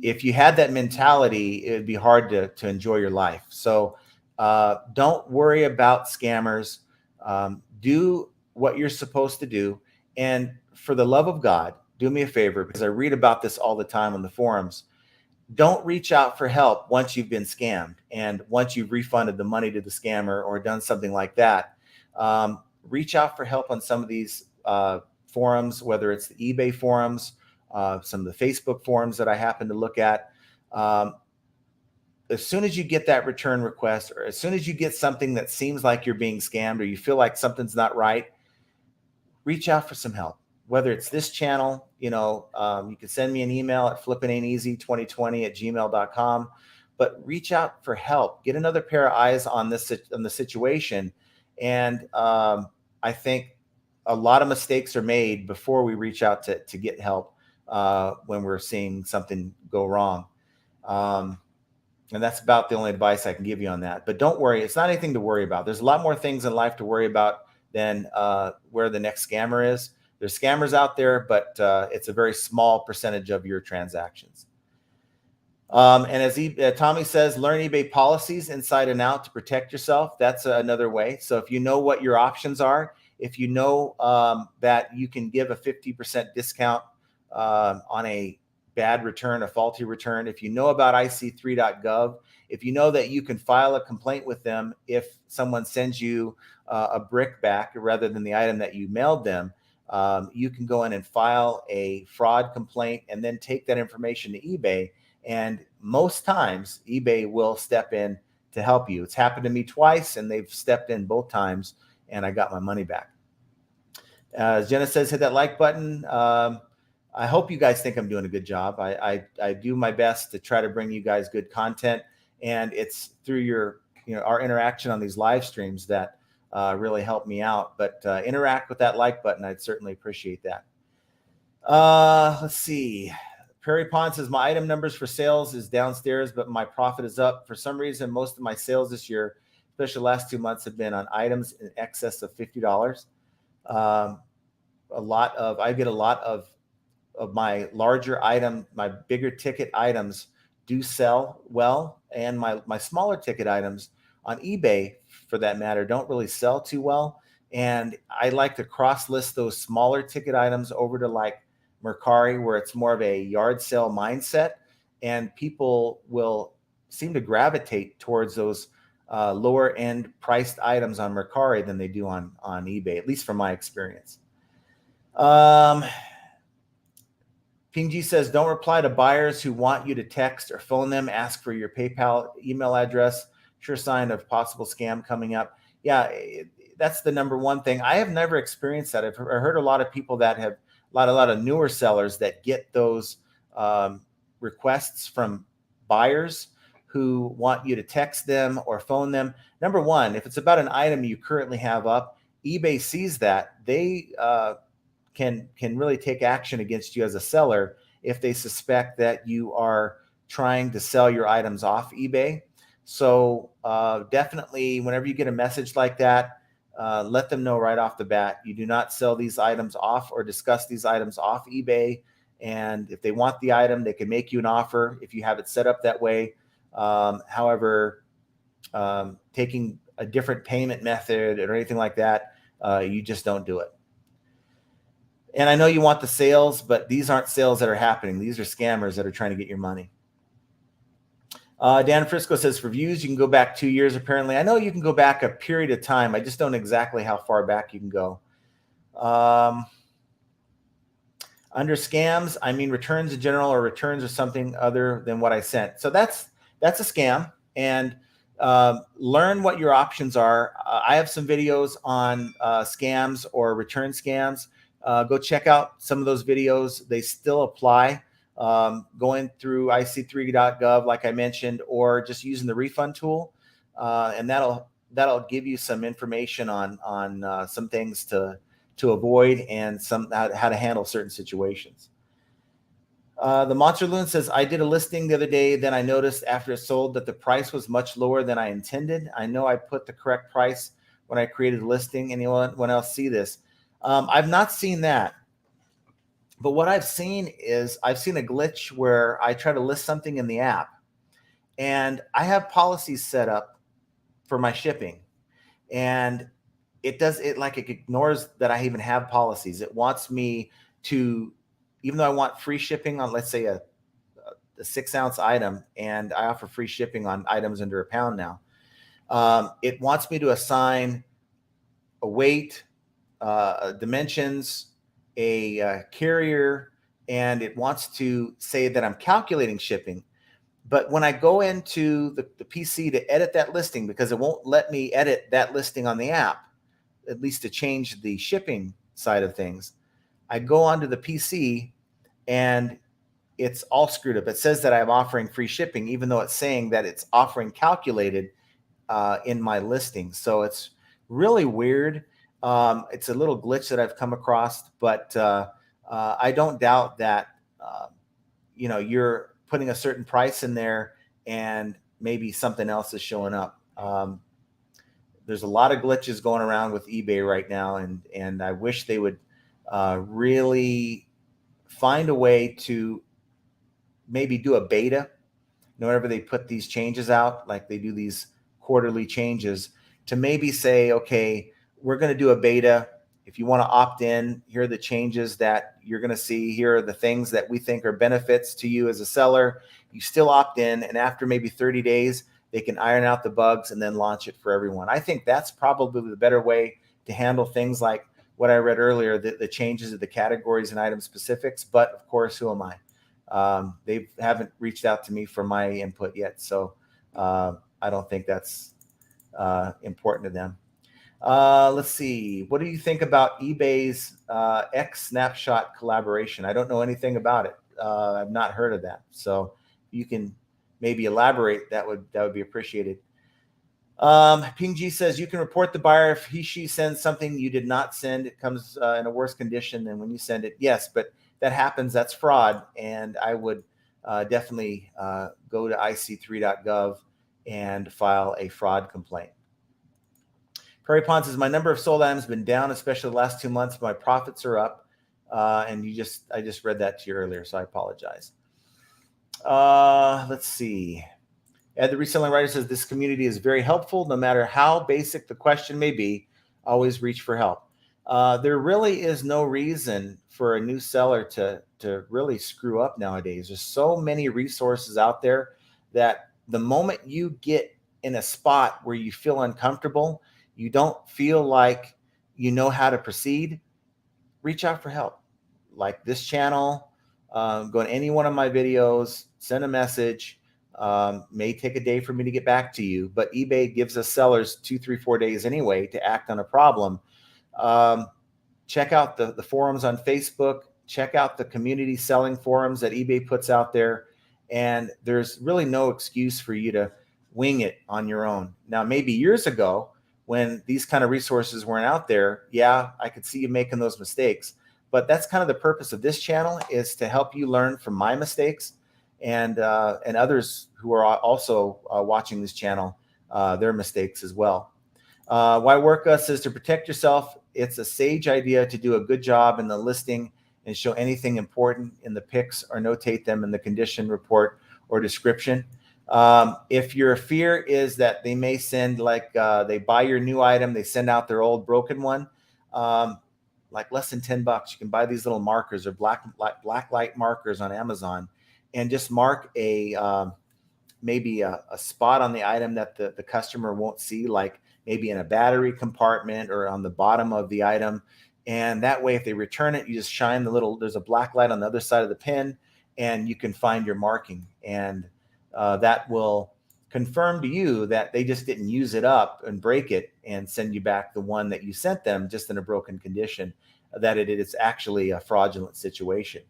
If you had that mentality, it would be hard to enjoy your life. So don't worry about scammers. Do what you're supposed to do. And for the love of God, do me a favor, because I read about this all the time on the forums. Don't reach out for help once you've been scammed and once you've refunded the money to the scammer or done something like that. Reach out for help on some of these forums, whether it's the eBay forums, some of the Facebook forums that I happen to look at. As soon as you get that return request, or as soon as you get something that seems like you're being scammed, or you feel like something's not right, reach out for some help. Whether it's this channel, you can send me an email at flippingainteasy2020@gmail.com, but reach out for help. Get another pair of eyes on the situation. And I think a lot of mistakes are made before we reach out to get help when we're seeing something go wrong. And that's about the only advice I can give you on that. But don't worry. It's not anything to worry about. There's a lot more things in life to worry about than where the next scammer is. There's scammers out there, but it's a very small percentage of your transactions. And as Tommy says, learn eBay policies inside and out to protect yourself. That's another way. So if you know what your options are, if you know that you can give a 50% discount on a bad return, a faulty return, if you know about IC3.gov, if you know that you can file a complaint with them if someone sends you a brick back rather than the item that you mailed them, you can go in and file a fraud complaint and then take that information to eBay. And most times eBay will step in to help you. It's happened to me twice, and they've stepped in both times, and I got my money back. Jenna says, hit that like button. I hope you guys think I'm doing a good job. I do my best to try to bring you guys good content, and it's through our interaction on these live streams that really help me out. But interact with that like button. I'd certainly appreciate that. Let's see. Prairie Pond says, my item numbers for sales is downstairs, but my profit is up. For some reason, most of my sales this year, especially the last 2 months, have been on items in excess of $50. I get a lot of my larger item, my bigger ticket items do sell well. And my smaller ticket items on eBay, for that matter, don't really sell too well. And I like to cross list those smaller ticket items over to like Mercari, where it's more of a yard sale mindset, and people will seem to gravitate towards those lower end priced items on Mercari than they do on eBay, at least from my experience. PingG says, don't reply to buyers who want you to text or phone them, ask for your PayPal email address. Sure sign of possible scam coming up. Yeah, that's the number one thing. I have never experienced that. I've heard a lot of people that have, a lot of newer sellers that get those requests from buyers who want you to text them or phone them. Number one, if it's about an item you currently have up, eBay sees that. They can really take action against you as a seller if they suspect that you are trying to sell your items off eBay. So definitely, whenever you get a message like that, let them know right off the bat, you do not sell these items off or discuss these items off eBay. And if they want the item, they can make you an offer if you have it set up that way. However, taking a different payment method or anything like that, you just don't do it. And I know you want the sales, but these aren't sales that are happening. These are scammers that are trying to get your money. Dan Frisco says, for views, you can go back 2 years, apparently. I know you can go back a period of time. I just don't know exactly how far back you can go. Under scams, I mean returns in general, or returns or something other than what I sent. So that's a scam. And learn what your options are. I have some videos on scams or return scams. Go check out some of those videos. They still apply. Going through ic3.gov, like I mentioned, or just using the refund tool, and that'll give you some information on some things to avoid and how to handle certain situations. The Monster Loon says, I did a listing the other day, then I noticed after it sold that the price was much lower than I intended. I know I put the correct price when I created the listing. Anyone else see this? I've not seen that. But what I've seen is I've seen a glitch where I try to list something in the app, and I have policies set up for my shipping, and it ignores that I even have policies. It wants me to, even though I want free shipping on, let's say a 6-ounce item, and I offer free shipping on items under £1 now. It wants me to assign a weight, dimensions, a carrier, and it wants to say that I'm calculating shipping. But when I go into the PC to edit that listing, because it won't let me edit that listing on the app, at least to change the shipping side of things, I go onto the PC and it's all screwed up. It says that I'm offering free shipping, even though it's saying that it's offering calculated in my listing. So it's really weird. It's a little glitch that I've come across, but I don't doubt that you're putting a certain price in there and maybe something else is showing up. There's a lot of glitches going around with eBay right now, and I wish they would really find a way to maybe do a beta whenever they put these changes out, like they do these quarterly changes, to maybe say, okay, we're going to do a beta. If you want to opt in, here are the changes that you're going to see. Here are the things that we think are benefits to you as a seller. You still opt in, and after maybe 30 days, they can iron out the bugs and then launch it for everyone. I think that's probably the better way to handle things like what I read earlier, the changes of the categories and item specifics. But of course, who am I? They haven't reached out to me for my input yet, so I don't think that's important to them. Let's see. What do you think about eBay's X Snapshot collaboration? I don't know anything about it. I've not heard of that. So you can maybe elaborate. That would be appreciated. PingG says you can report the buyer if she sends something you did not send. It comes in a worse condition than when you send it. Yes, but that happens. That's fraud. And I would definitely go to ic3.gov and file a fraud complaint. Prairie Pond says, my number of sold items has been down, especially the last 2 months. But my profits are up. And I just read that to you earlier, so I apologize. Let's see. Ed, the reselling writer says, this community is very helpful, no matter how basic the question may be. always reach for help. There really is no reason for a new seller to really screw up nowadays. There's so many resources out there that the moment you get in a spot where you feel uncomfortable, you don't feel like you know how to proceed, reach out for help. Like this channel, go to any one of my videos, send a message. May take a day for me to get back to you, but eBay gives us sellers 2, 3, 4 days anyway to act on a problem. Check out the forums on Facebook. Check out the community selling forums that eBay puts out there. And there's really no excuse for you to wing it on your own. Now, maybe years ago, when these kind of resources weren't out there, yeah, I could see you making those mistakes. But that's kind of the purpose of this channel, is to help you learn from my mistakes and others who are also watching this channel, their mistakes as well. Why work us is to protect yourself. It's a sage idea to do a good job in the listing and show anything important in the pics or notate them in the condition report or description. If your fear is that they may send, like they buy your new item, they send out their old broken one, like less than $10, you can buy these little markers or black light markers on Amazon, and just mark maybe a spot on the item that the customer won't see, like maybe in a battery compartment or on the bottom of the item. And that way, if they return it, you just shine there's a black light on the other side of the pin, and you can find your marking. And that will confirm to you that they just didn't use it up and break it and send you back the one that you sent them just in a broken condition, that it's actually a fraudulent situation.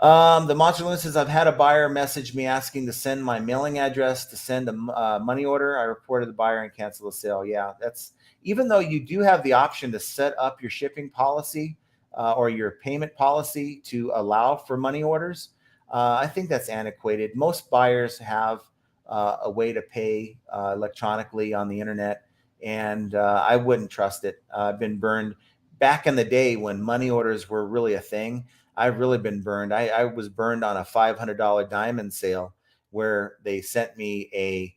The Monster Loon says, I've had a buyer message me asking to send my mailing address to send a money order. I reported the buyer and canceled the sale. Yeah, that's, even though you do have the option to set up your shipping policy or your payment policy to allow for money orders, I think that's antiquated. Most buyers have a way to pay electronically on the internet, and I wouldn't trust it. I've been burned back in the day when money orders were really a thing. I've really been burned. I was burned on a $500 diamond sale where they sent me a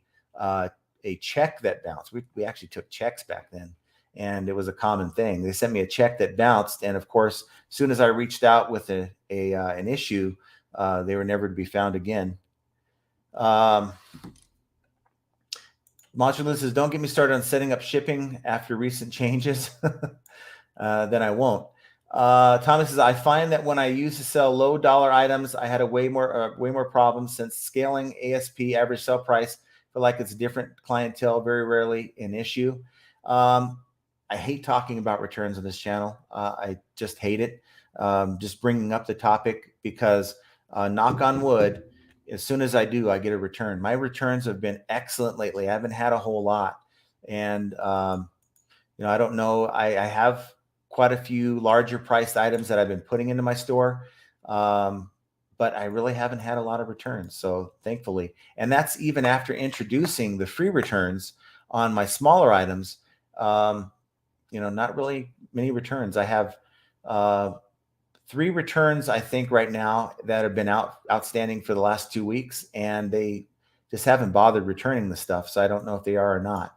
check that bounced. We actually took checks back then, and it was a common thing. They sent me a check that bounced, and of course, as soon as I reached out with an issue, they were never to be found again. Monster says, don't get me started on setting up shipping after recent changes. Then I won't. Thomas says, I find that when I used to sell low dollar items, I had a way more problems, since scaling ASP, average sale price, feel like it's different clientele, very rarely an issue. I hate talking about returns on this channel. I just hate it. Just bringing up the topic, because knock on wood, as soon as I do, I get a return. My returns have been excellent lately. I haven't had a whole lot. And, I don't know. I have quite a few larger priced items that I've been putting into my store. But I really haven't had a lot of returns. So thankfully, and that's even after introducing the free returns on my smaller items. Not really many returns. I have 3 returns, I think, right now that have been outstanding for the last 2 weeks, and they just haven't bothered returning the stuff. So I don't know if they are or not.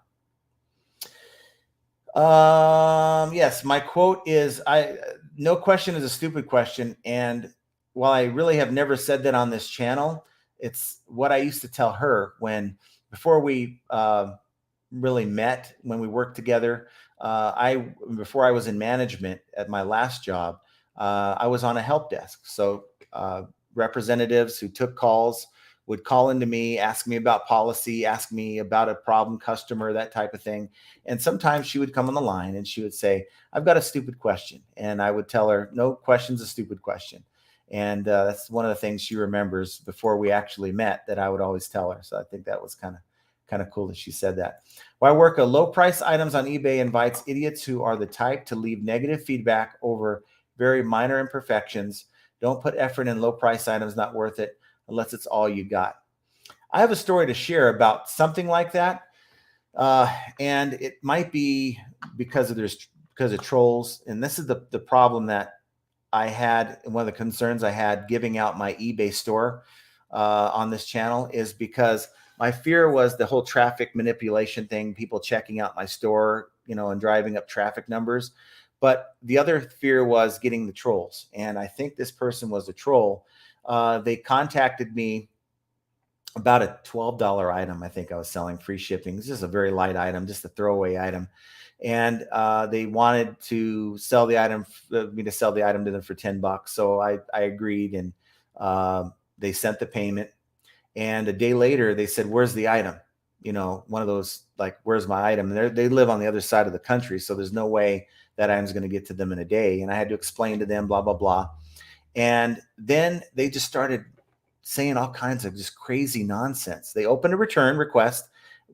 Yes, my quote is, no question is a stupid question. And while I really have never said that on this channel, it's what I used to tell her before we really met, when we worked together. Before I was in management at my last job, I was on a help desk. So representatives who took calls would call into me, ask me about policy, ask me about a problem customer, that type of thing. And sometimes she would come on the line and she would say, I've got a stupid question. And I would tell her, no question's a stupid question. And that's one of the things she remembers before we actually met, that I would always tell her. So I think that was kind of cool that she said that. Why work a low price items on eBay invites idiots who are the type to leave negative feedback over very minor imperfections. Don't put effort in low price items, not worth it, unless it's all you got. I have a story to share about something like that. And it might be because of trolls. And this is the problem that I had, and one of the concerns I had giving out my eBay store on this channel, is because My fear was the whole traffic manipulation thing, people checking out my store, and driving up traffic numbers. But the other fear was getting the trolls. And I think this person was a troll. They contacted me about a $12 item. I think I was selling, free shipping. This is a very light item, just a throwaway item. And they wanted to sell the item, me to sell the item to them for $10. So I agreed, and they sent the payment. And a day later, they said, "Where's the item?" One of those, like, "Where's my item?" And they live on the other side of the country, so there's no way that item's going to get to them in a day. And I had to explain to them, blah, blah, blah. And then they just started saying all kinds of just crazy nonsense. They opened a return request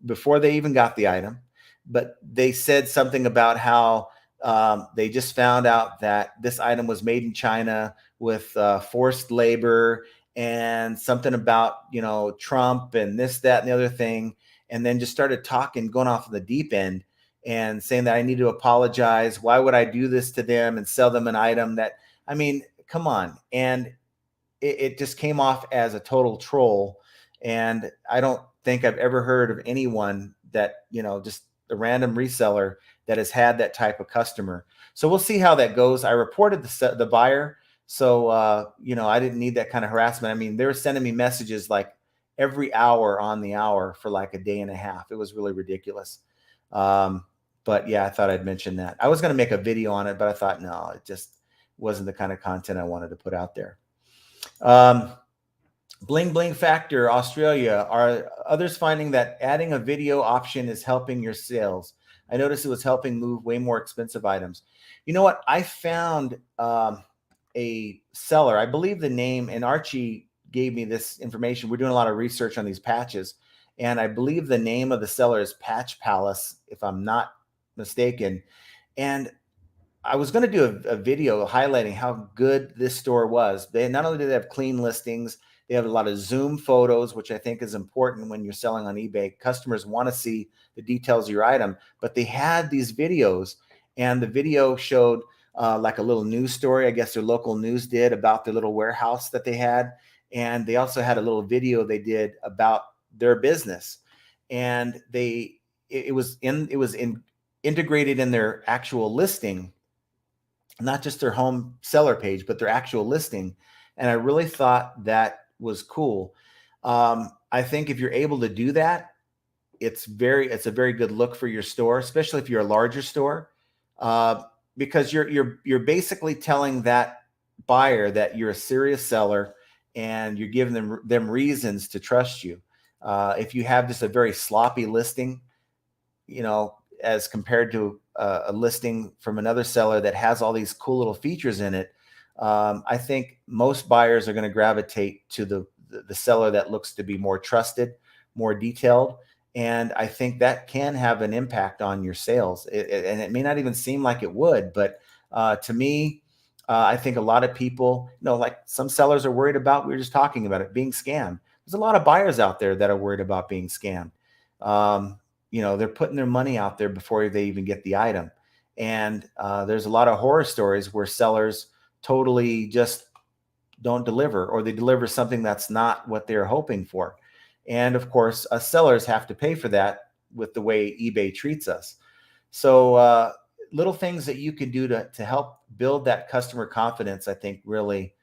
before they even got the item, but they said something about how they just found out that this item was made in China with forced labor, and something about, Trump and this, that, and the other thing. And then just started talking, going off the deep end and saying that I need to apologize. Why would I do this to them and sell them an item that, I mean, come on. And it just came off as a total troll. And I don't think I've ever heard of anyone that, just a random reseller that has had that type of customer. So we'll see how that goes. I reported the buyer. So, I didn't need that kind of harassment. I mean, they were sending me messages like every hour on the hour for like a day and a half. It was really ridiculous. But yeah, I thought I'd mention that. I was going to make a video on it, but I thought, no, it just wasn't the kind of content I wanted to put out there. Bling Bling Factor, Australia. Are others finding that adding a video option is helping your sales? I noticed it was helping move way more expensive items. You know what? I found a seller, I believe the name, and Archie gave me this information. We're doing a lot of research on these patches, and I believe the name of the seller is Patch Palace, if I'm not mistaken. And I was going to do a video highlighting how good this store was. They not only did they have clean listings, they have a lot of zoom photos, which I think is important when you're selling on eBay. Customers want to see the details of your item, but they had these videos, and the video showed like a little news story, I guess their local news did, about their little warehouse that they had. And they also had a little video they did about their business. And it was integrated in their actual listing, not just their home seller page, but their actual listing. And I really thought that was cool. I think if you're able to do that, it's a very good look for your store, especially if you're a larger store. Because you're basically telling that buyer that you're a serious seller, and you're giving them reasons to trust you. If you have just a very sloppy listing, as compared to a listing from another seller that has all these cool little features in it, I think most buyers are going to gravitate to the seller that looks to be more trusted, more detailed. And I think that can have an impact on your sales. And it may not even seem like it would, but to me, I think a lot of people, like some sellers are worried about, we were just talking about it, being scammed. There's a lot of buyers out there that are worried about being scammed. They're putting their money out there before they even get the item. And there's a lot of horror stories where sellers totally just don't deliver, or they deliver something that's not what they're hoping for. And of course, us sellers have to pay for that with the way eBay treats us. So little things that you can do to help build that customer confidence, I think really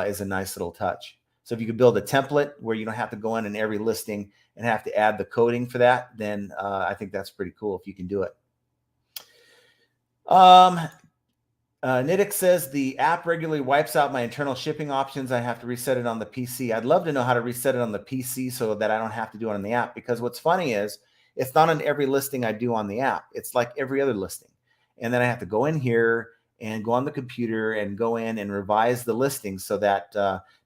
is a nice little touch. So if you could build a template where you don't have to go in every listing and have to add the coding for that, then I think that's pretty cool if you can do it. Nidek says the app regularly wipes out my internal shipping options. I have to reset it on the PC. I'd love to know how to reset it on the PC so that I don't have to do it on the app, because what's funny is it's not on every listing I do on the app. It's like every other listing. And then I have to go in here and go on the computer and go in and revise the listing so that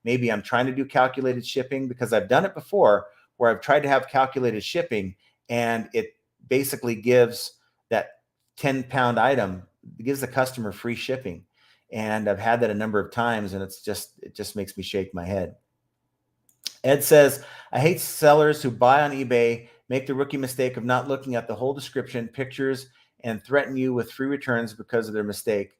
maybe I'm trying to do calculated shipping, because I've done it before where I've tried to have calculated shipping, and it basically gives that 10-pound item, it gives the customer free shipping. And I've had that a number of times, and it just makes me shake my head. Ed says, I hate sellers who buy on eBay, make the rookie mistake of not looking at the whole description, pictures, and threaten you with free returns because of their mistake.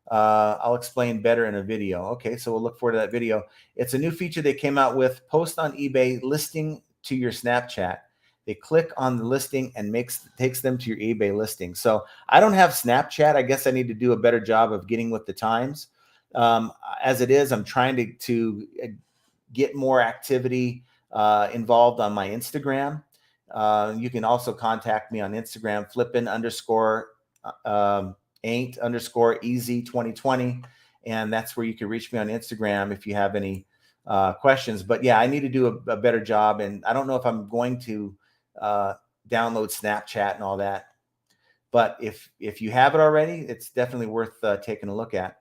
I'll explain better in a video. Okay, so we'll look forward to that video. It's a new feature they came out with. Post on eBay listing to your Snapchat. They click on the listing and takes them to your eBay listing. So I don't have Snapchat. I guess I need to do a better job of getting with the times. As it is, I'm trying to get more activity involved on my Instagram. You can also contact me on Instagram, flippin_ain't_easy2020. And that's where you can reach me on Instagram if you have any questions. But yeah, I need to do a better job. And I don't know if I'm going to download Snapchat and all that. But if you have it already, it's definitely worth taking a look at.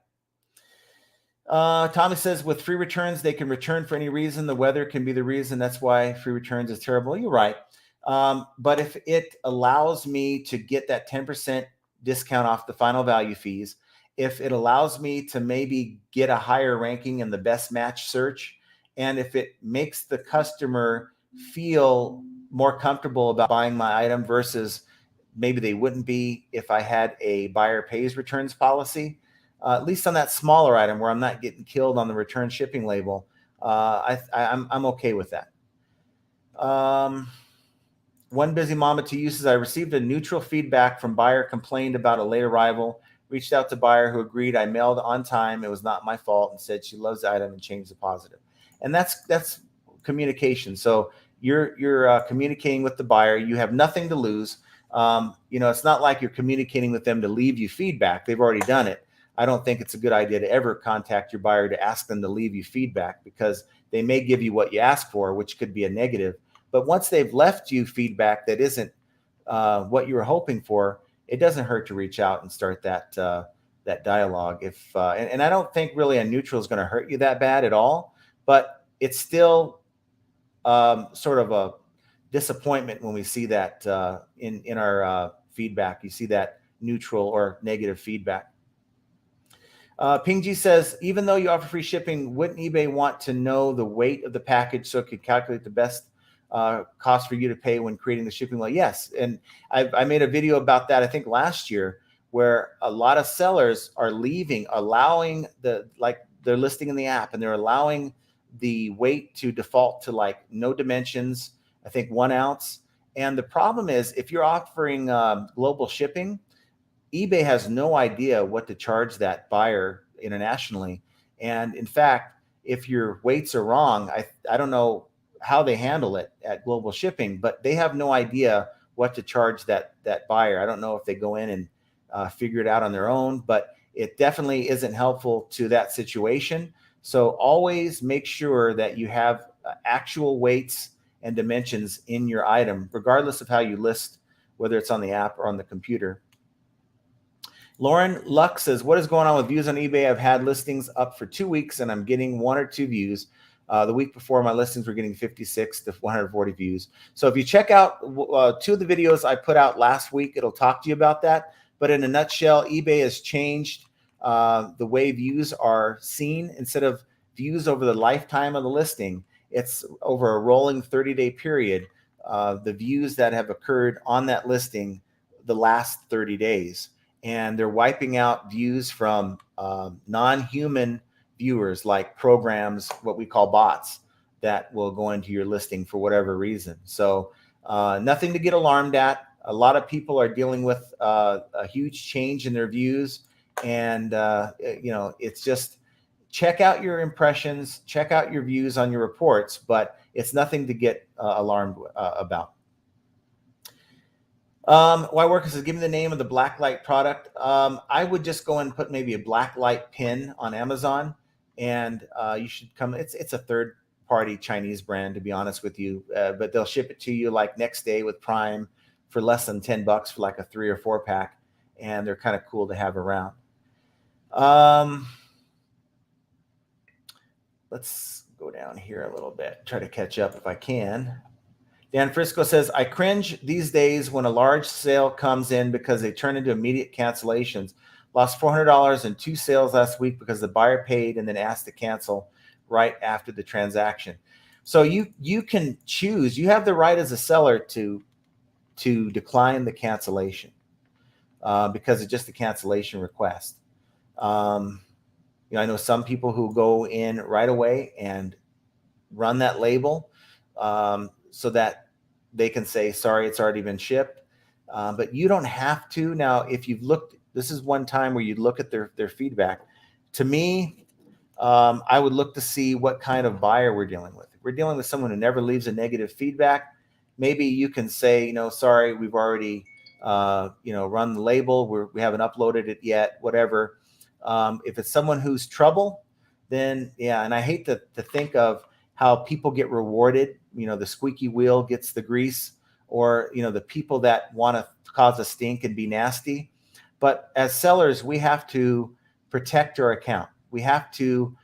Tommy says, with free returns, they can return for any reason. The weather can be the reason. That's why free returns is terrible. You're right. But if it allows me to get that 10% discount off the final value fees, if it allows me to maybe get a higher ranking in the best match search, and if it makes the customer feel more comfortable about buying my item versus maybe they wouldn't be if I had a buyer pays returns policy, at least on that smaller item where I'm not getting killed on the return shipping label, I'm okay with that. One busy mama to you says, I received a neutral feedback from buyer, complained about a late arrival, reached out to buyer who agreed I mailed on time. It was not my fault, and said she loves the item and changed the positive. And that's communication. So you're communicating with the buyer. You have nothing to lose. It's not like you're communicating with them to leave you feedback. They've already done it. I don't think it's a good idea to ever contact your buyer to ask them to leave you feedback, because they may give you what you ask for, which could be a negative. But once they've left you feedback that isn't what you were hoping for, it doesn't hurt to reach out and start that dialogue. And I don't think really a neutral is going to hurt you that bad at all, but it's still sort of a disappointment when we see that in our feedback. You see that neutral or negative feedback. Ping says, even though you offer free shipping, wouldn't eBay want to know the weight of the package so it could calculate the best cost for you to pay when creating the shipping label? Yes. And I made a video about that, I think last year, where a lot of sellers are allowing they're listing in the app, and they're allowing the weight to default to like no dimensions, I think 1 ounce. And the problem is, if you're offering global shipping, eBay has no idea what to charge that buyer internationally. And in fact, if your weights are wrong, I don't know how they handle it at global shipping, but they have no idea what to charge that buyer. I don't know if they go in and figure it out on their own, but it definitely isn't helpful to that situation. So always make sure that you have actual weights and dimensions in your item, regardless of how you list, whether it's on the app or on the computer. Lauren Luck says, what is going on with views on eBay? I've had listings up for 2 weeks and I'm getting 1 or 2 views. The week before, my listings were getting 56 to 140 views. So if you check out 2 of the videos I put out last week, it'll talk to you about that. But in a nutshell, eBay has changed the way views are seen. Instead of views over the lifetime of the listing, it's over a rolling 30-day period. The views that have occurred on that listing the last 30 days. And they're wiping out views from non-human viewers, like programs, what we call bots, that will go into your listing for whatever reason. So nothing to get alarmed at. A lot of people are dealing with a huge change in their views. And, it's just check out your impressions, check out your views on your reports, but it's nothing to get alarmed about. Why Workers says, give me the name of the blacklight product. I would just go and put maybe a blacklight pin on Amazon, and you should come. It's a third-party Chinese brand, to be honest with you, but they'll ship it to you like next day with Prime for less than $10 for like a 3 or 4 pack, and they're kind of cool to have around. Let's go down here a little bit, try to catch up if I can. Dan Frisco says, I cringe these days when a large sale comes in because they turn into immediate cancellations. Lost $400 in 2 sales last week because the buyer paid and then asked to cancel right after the transaction. So you can choose. You have the right as a seller to decline the cancellation because it's just a cancellation request. I know some people who go in right away and run that label so that they can say, sorry, it's already been shipped. But you don't have to. Now, if you've looked, this is one time where you look at their feedback. To me, I would look to see what kind of buyer we're dealing with. If we're dealing with someone who never leaves a negative feedback, maybe you can say, sorry, we've already, run the label. We haven't uploaded it yet, whatever. If it's someone who's trouble, then yeah. And I hate to think of how people get rewarded. The squeaky wheel gets the grease, or, the people that want to cause a stink and be nasty. But as sellers, we have to protect our account. We have to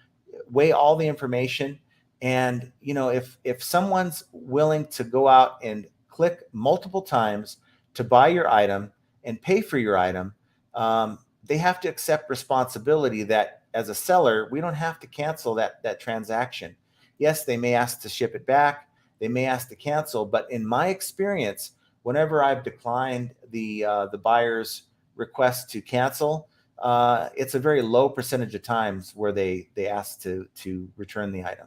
weigh all the information. And, if someone's willing to go out and click multiple times to buy your item and pay for your item, they have to accept responsibility that as a seller, we don't have to cancel that transaction. Yes, they may ask to ship it back. They may ask to cancel. But in my experience, whenever I've declined the buyer's request to cancel, it's a very low percentage of times where they ask to return the item.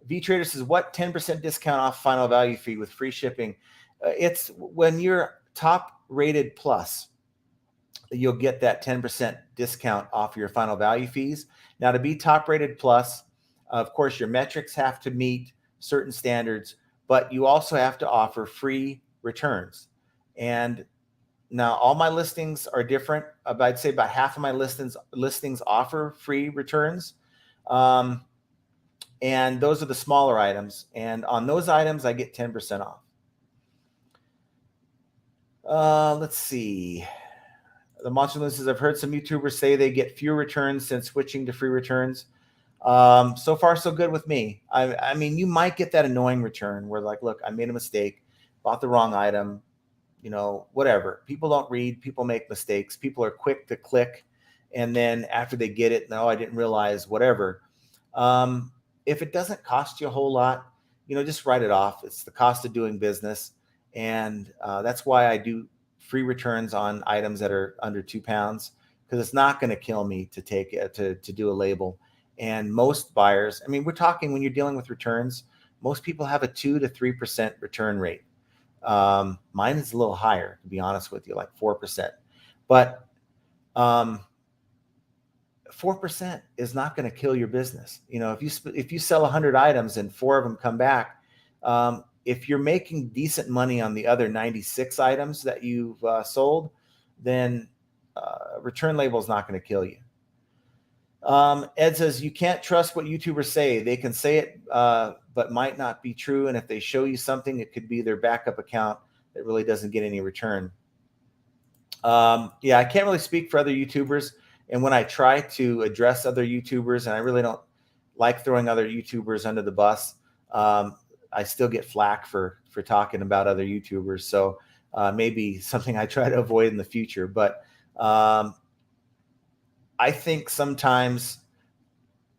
V-Trader says, what 10% discount off final value fee with free shipping? It's when you're top rated plus, you'll get that 10% discount off your final value fees. Now, to be top rated plus, of course, your metrics have to meet certain standards, but you also have to offer free returns. And now all my listings are different. I'd say about half of my listings offer free returns. And those are the smaller items. And on those items, I get 10% off. Let's see. The Monster Loon says, I've heard some YouTubers say they get fewer returns since switching to free returns. So far, so good with me. I mean, you might get that annoying return where like, look, I made a mistake, bought the wrong item, whatever. People don't read, people make mistakes. People are quick to click. And then after they get it, no, I didn't realize, whatever. If it doesn't cost you a whole lot, just write it off. It's the cost of doing business. And that's why I do free returns on items that are under 2 pounds, because it's not going to kill me to take to do a label. And most buyers, I mean, we're talking when you're dealing with returns, most people have a 2 to 3% return rate. Mine is a little higher, to be honest with you, like 4%. But 4% is not going to kill your business. If you sell 100 items and 4 of them come back, if you're making decent money on the other 96 items that you've sold, then return label is not going to kill you. Ed says, you can't trust what YouTubers say. They can say it, but might not be true. And if they show you something, it could be their backup account that really doesn't get any return. Yeah, I can't really speak for other YouTubers. And when I try to address other YouTubers, and I really don't like throwing other YouTubers under the bus, I still get flack for talking about other YouTubers. So maybe something I try to avoid in the future. But I think sometimes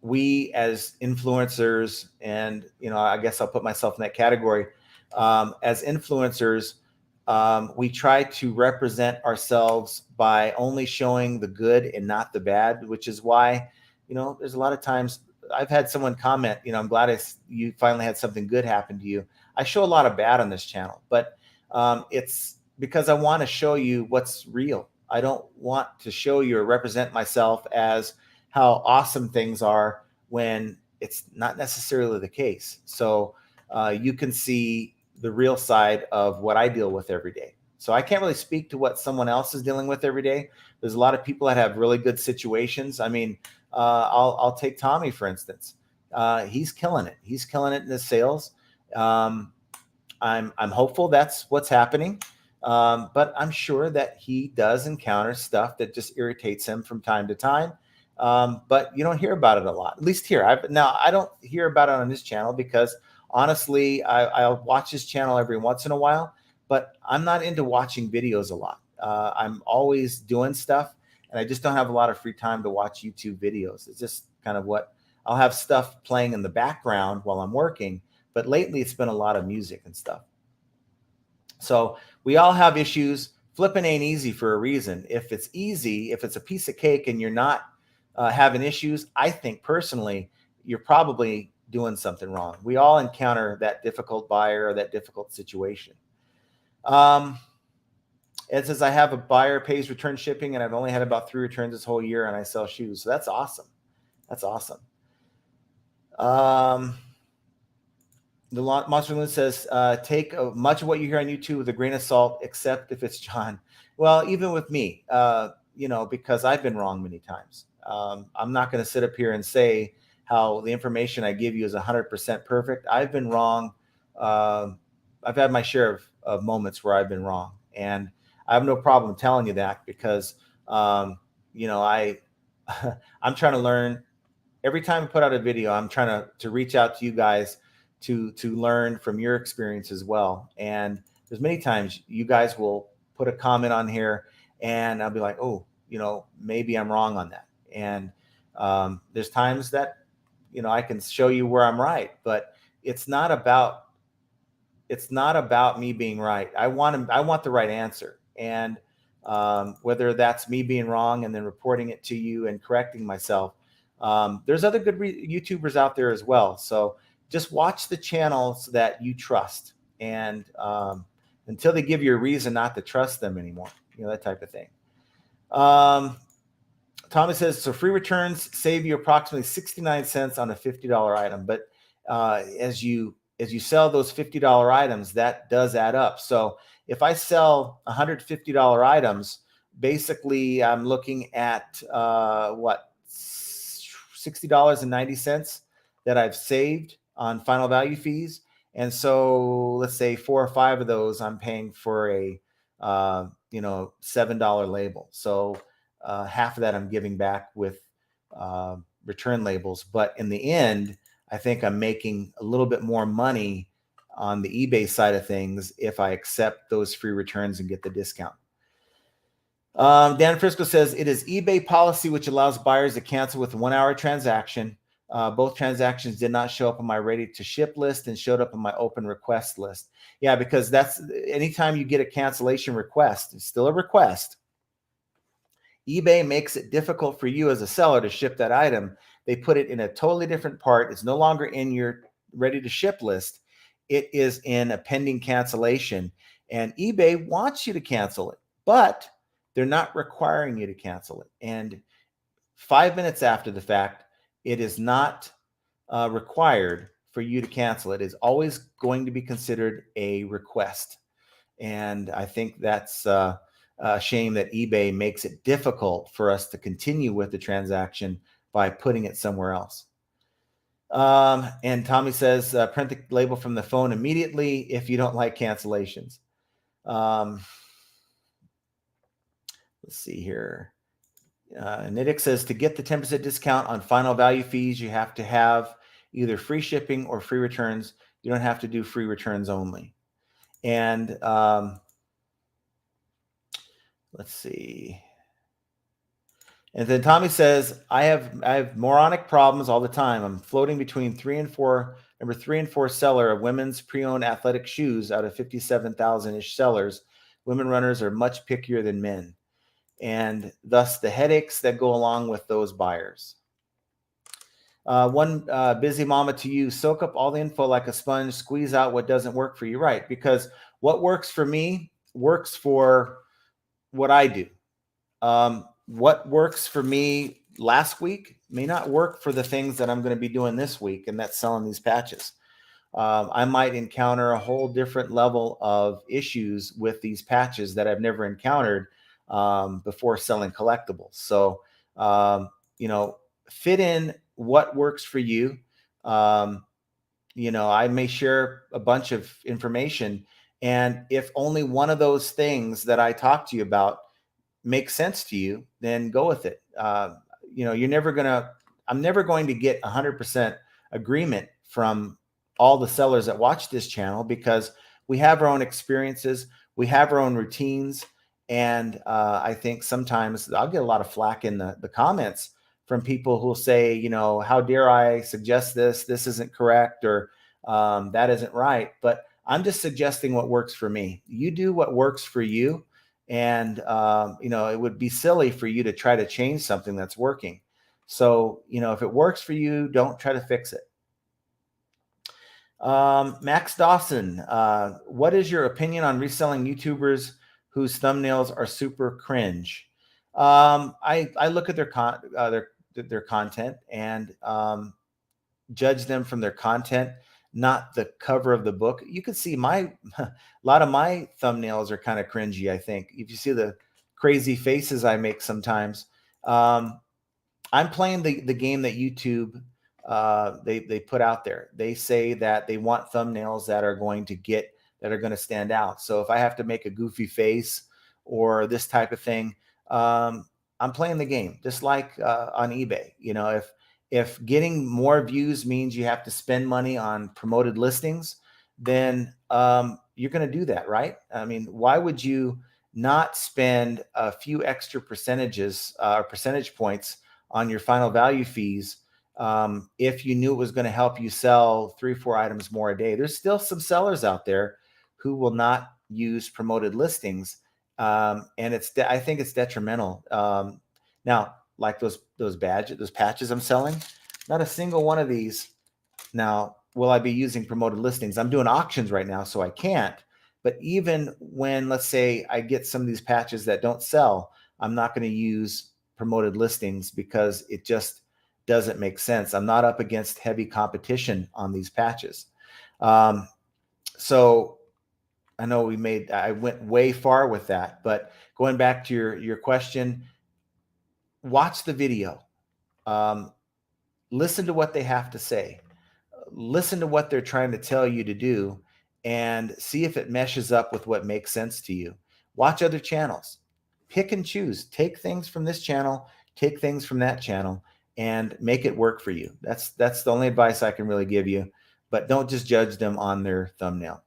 we as influencers, and, I guess I'll put myself in that category, as influencers, we try to represent ourselves by only showing the good and not the bad, which is why, there's a lot of times I've had someone comment, I'm glad you finally had something good happen to you. I show a lot of bad on this channel, but it's because I want to show you what's real. I don't want to show you or represent myself as how awesome things are when it's not necessarily the case. So you can see the real side of what I deal with every day. So I can't really speak to what someone else is dealing with every day. There's a lot of people that have really good situations. I mean, I'll take Tommy, for instance. He's killing it. He's killing it in his sales. I'm hopeful that's what's happening. But I'm sure that he does encounter stuff that just irritates him from time to time. But you don't hear about it a lot, at least here. I don't hear about it on his channel because honestly, I'll watch his channel every once in a while, but I'm not into watching videos a lot. I'm always doing stuff, and I just don't have a lot of free time to watch YouTube videos. It's just kind of what I'll have stuff playing in the background while I'm working. But lately, it's been a lot of music and stuff. So we all have issues. Flipping ain't easy for a reason. If it's easy, if it's a piece of cake and you're not having issues, I think personally, you're probably doing something wrong. We all encounter that difficult buyer or that difficult situation. It says, I have a buyer pays return shipping, and I've only had about 3 returns this whole year, and I sell shoes. So that's awesome. That's awesome. The Monster Moon says, take much of what you hear on YouTube with a grain of salt, except if it's John. Well, even with me, because I've been wrong many times. I'm not going to sit up here and say how the information I give you is 100% perfect. I've been wrong. I've had my share of moments where I've been wrong. And I have no problem telling you that because, I'm trying to learn. Every time I put out a video, I'm trying to reach out to you guys to learn from your experience as well. And there's many times you guys will put a comment on here and I'll be like, oh, maybe I'm wrong on that. And there's times that, I can show you where I'm right, but it's not about me being right. I want the right answer. And whether that's me being wrong and then reporting it to you and correcting myself, there's other good YouTubers out there as well. So just watch the channels that you trust, and until they give you a reason not to trust them anymore, that type of thing. Tommy says, so free returns save you approximately 69 cents on a $50 item. But as you sell those $50 items, that does add up. So if I sell $150 items, basically I'm looking at $60.90 that I've saved on final value fees. And so let's say 4 or 5 of those I'm paying for a $7 label. So half of that I'm giving back with return labels. But in the end, I think I'm making a little bit more money on the eBay side of things if I accept those free returns and get the discount. Dan Frisco says, it is eBay policy which allows buyers to cancel with a 1-hour transaction. Both transactions did not show up on my ready to ship list and showed up on my open request list. Yeah, because that's anytime you get a cancellation request, it's still a request. eBay makes it difficult for you as a seller to ship that item. They put it in a totally different part. It's no longer in your ready to ship list. It is in a pending cancellation, and eBay wants you to cancel it, but they're not requiring you to cancel it. And 5 minutes after the fact, it is not required for you to cancel. It is always going to be considered a request. And I think that's a shame that eBay makes it difficult for us to continue with the transaction by putting it somewhere else. And Tommy says, print the label from the phone immediately if you don't like cancellations. Let's see here. Nidic says, to get the 10% discount on final value fees, you have to have either free shipping or free returns. You don't have to do free returns only. And let's see. And then Tommy says, I have moronic problems all the time. I'm floating between number 3 and 4 seller of women's pre-owned athletic shoes out of 57,000-ish sellers. Women runners are much pickier than men, and thus the headaches that go along with those buyers. One busy mama to you, soak up all the info like a sponge, squeeze out what doesn't work for you, right? Because what works for me works for what I do. What works for me last week may not work for the things that I'm going to be doing this week, and that's selling these patches. I might encounter a whole different level of issues with these patches that I've never encountered before selling collectibles. So, fit in what works for you. I may share a bunch of information, and if only one of those things that I talk to you about makes sense to you, then go with it. I'm never going to get 100% agreement from all the sellers that watch this channel, because we have our own experiences, we have our own routines. And I think sometimes I'll get a lot of flack in the comments from people who will say, how dare I suggest this? This isn't correct, or that isn't right. But I'm just suggesting what works for me. You do what works for you. And, it would be silly for you to try to change something that's working. So, if it works for you, don't try to fix it. Max Dawson, what is your opinion on reselling YouTubers whose thumbnails are super cringe? I look at their content and judge them from their content, not the cover of the book. You can see a lot of my thumbnails are kind of cringy. I think if you see the crazy faces I make sometimes, I'm playing the game that YouTube they put out there. They say that they want thumbnails that are going to stand out. So if I have to make a goofy face or this type of thing, I'm playing the game just like on eBay. If getting more views means you have to spend money on promoted listings, then you're going to do that, right? I mean, why would you not spend a few extra percentage points on your final value fees if you knew it was going to help you sell 3-4 items more a day? There's still some sellers out there who will not use promoted listings, and I think it's detrimental. Now, like those patches I'm selling, not a single one of these. Now, will I be using promoted listings? I'm doing auctions right now, so I can't. But even when, let's say, I get some of these patches that don't sell, I'm not going to use promoted listings because it just doesn't make sense. I'm not up against heavy competition on these patches. So I know I went way far with that, but going back to your question, watch the video. Listen to what they have to say. Listen to what they're trying to tell you to do and see if it meshes up with what makes sense to you. Watch other channels. Pick and choose. Take things from this channel, take things from that channel, and make it work for you. That's the only advice I can really give you, but don't just judge them on their thumbnail.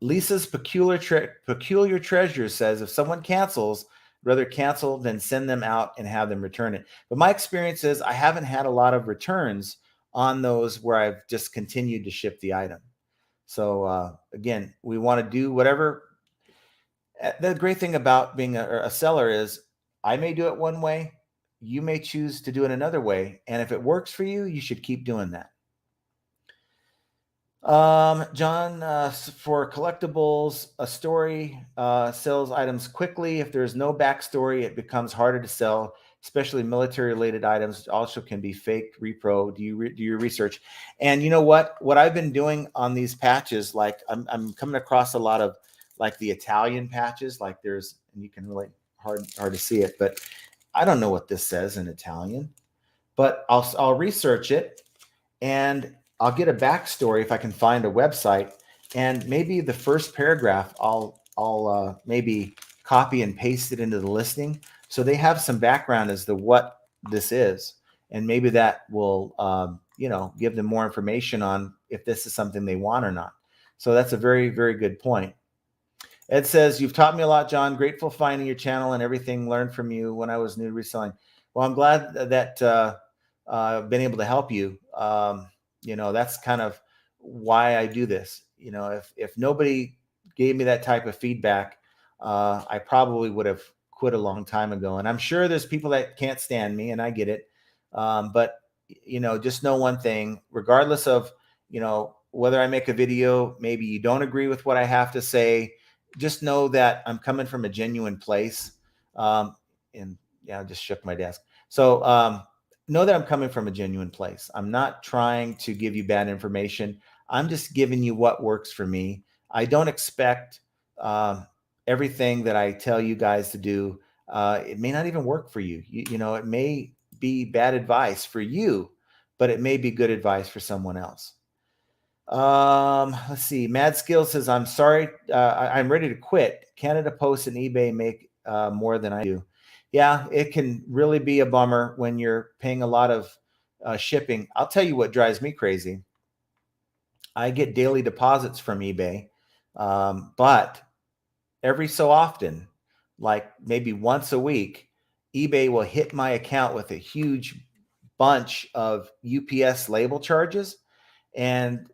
Lisa's peculiar treasure says, if someone cancels, rather cancel than send them out and have them return it. But my experience is I haven't had a lot of returns on those where I've just continued to ship the item. So again, we want to do whatever. The great thing about being a seller is I may do it one way, you may choose to do it another way, and if it works for you, you should keep doing that. John, for collectibles, a story sells items quickly. If there's no backstory, it becomes harder to sell, especially military-related items. Also can be faked, repro. Do your research? And you know what? What I've been doing on these patches, like I'm coming across a lot of like the Italian patches. Like and you can really hard to see it, but I don't know what this says in Italian. But I'll research it and I'll get a backstory if I can find a website, and maybe the first paragraph I'll maybe copy and paste it into the listing so they have some background as to what this is, and maybe that will give them more information on if this is something they want or not. So that's a very, very good point. Ed says, you've taught me a lot, John. Grateful finding your channel and everything learned from you when I was new to reselling. Well, I'm glad that I've been able to help you. That's kind of why I do this. If nobody gave me that type of feedback, I probably would have quit a long time ago. And I'm sure there's people that can't stand me, and I get it. But just know one thing, regardless of, whether I make a video, maybe you don't agree with what I have to say, just know that I'm coming from a genuine place. And I just shook my desk. So, know that I'm coming from a genuine place. I'm not trying to give you bad information. I'm just giving you what works for me. I don't expect everything that I tell you guys to do. It may not even work for you. It may be bad advice for you, but it may be good advice for someone else. Let's see. Mad Skill says, I'm sorry. I'm ready to quit. Canada Post and eBay make more than I do. Yeah, it can really be a bummer when you're paying a lot of shipping. I'll tell you what drives me crazy. I get daily deposits from eBay, but every so often, like maybe once a week, eBay will hit my account with a huge bunch of UPS label charges and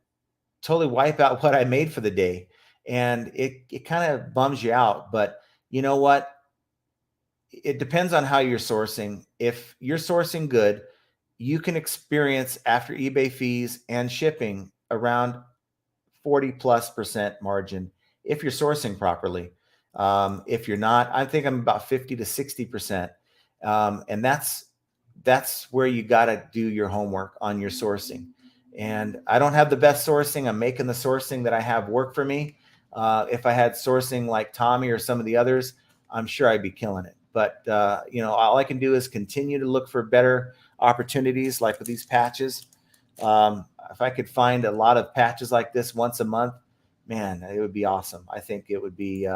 totally wipe out what I made for the day. And it kind of bums you out. But you know what? It depends on how you're sourcing. If you're sourcing good, you can experience after eBay fees and shipping around 40+% margin if you're sourcing properly. If you're not, I think I'm about 50 to 60%. And that's where you got to do your homework on your sourcing. And I don't have the best sourcing. I'm making the sourcing that I have work for me. If I had sourcing like Tommy or some of the others, I'm sure I'd be killing it. But, all I can do is continue to look for better opportunities like with these patches. If I could find a lot of patches like this once a month, man, it would be awesome. I think it would be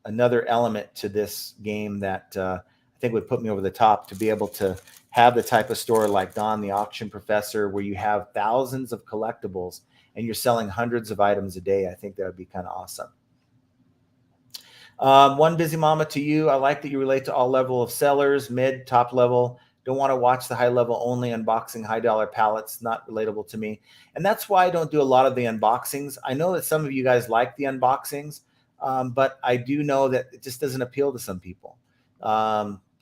another element to this game that I think would put me over the top to be able to have the type of store like Don, the auction professor, where you have thousands of collectibles and you're selling hundreds of items a day. I think that would be kind of awesome. One busy mama to you. I like that you relate to all level of sellers, mid, top level. Don't want to watch the high level only unboxing high dollar pallets. Not relatable to me. And that's why I don't do a lot of the unboxings. I know that some of you guys like the unboxings, but I do know that it just doesn't appeal to some people.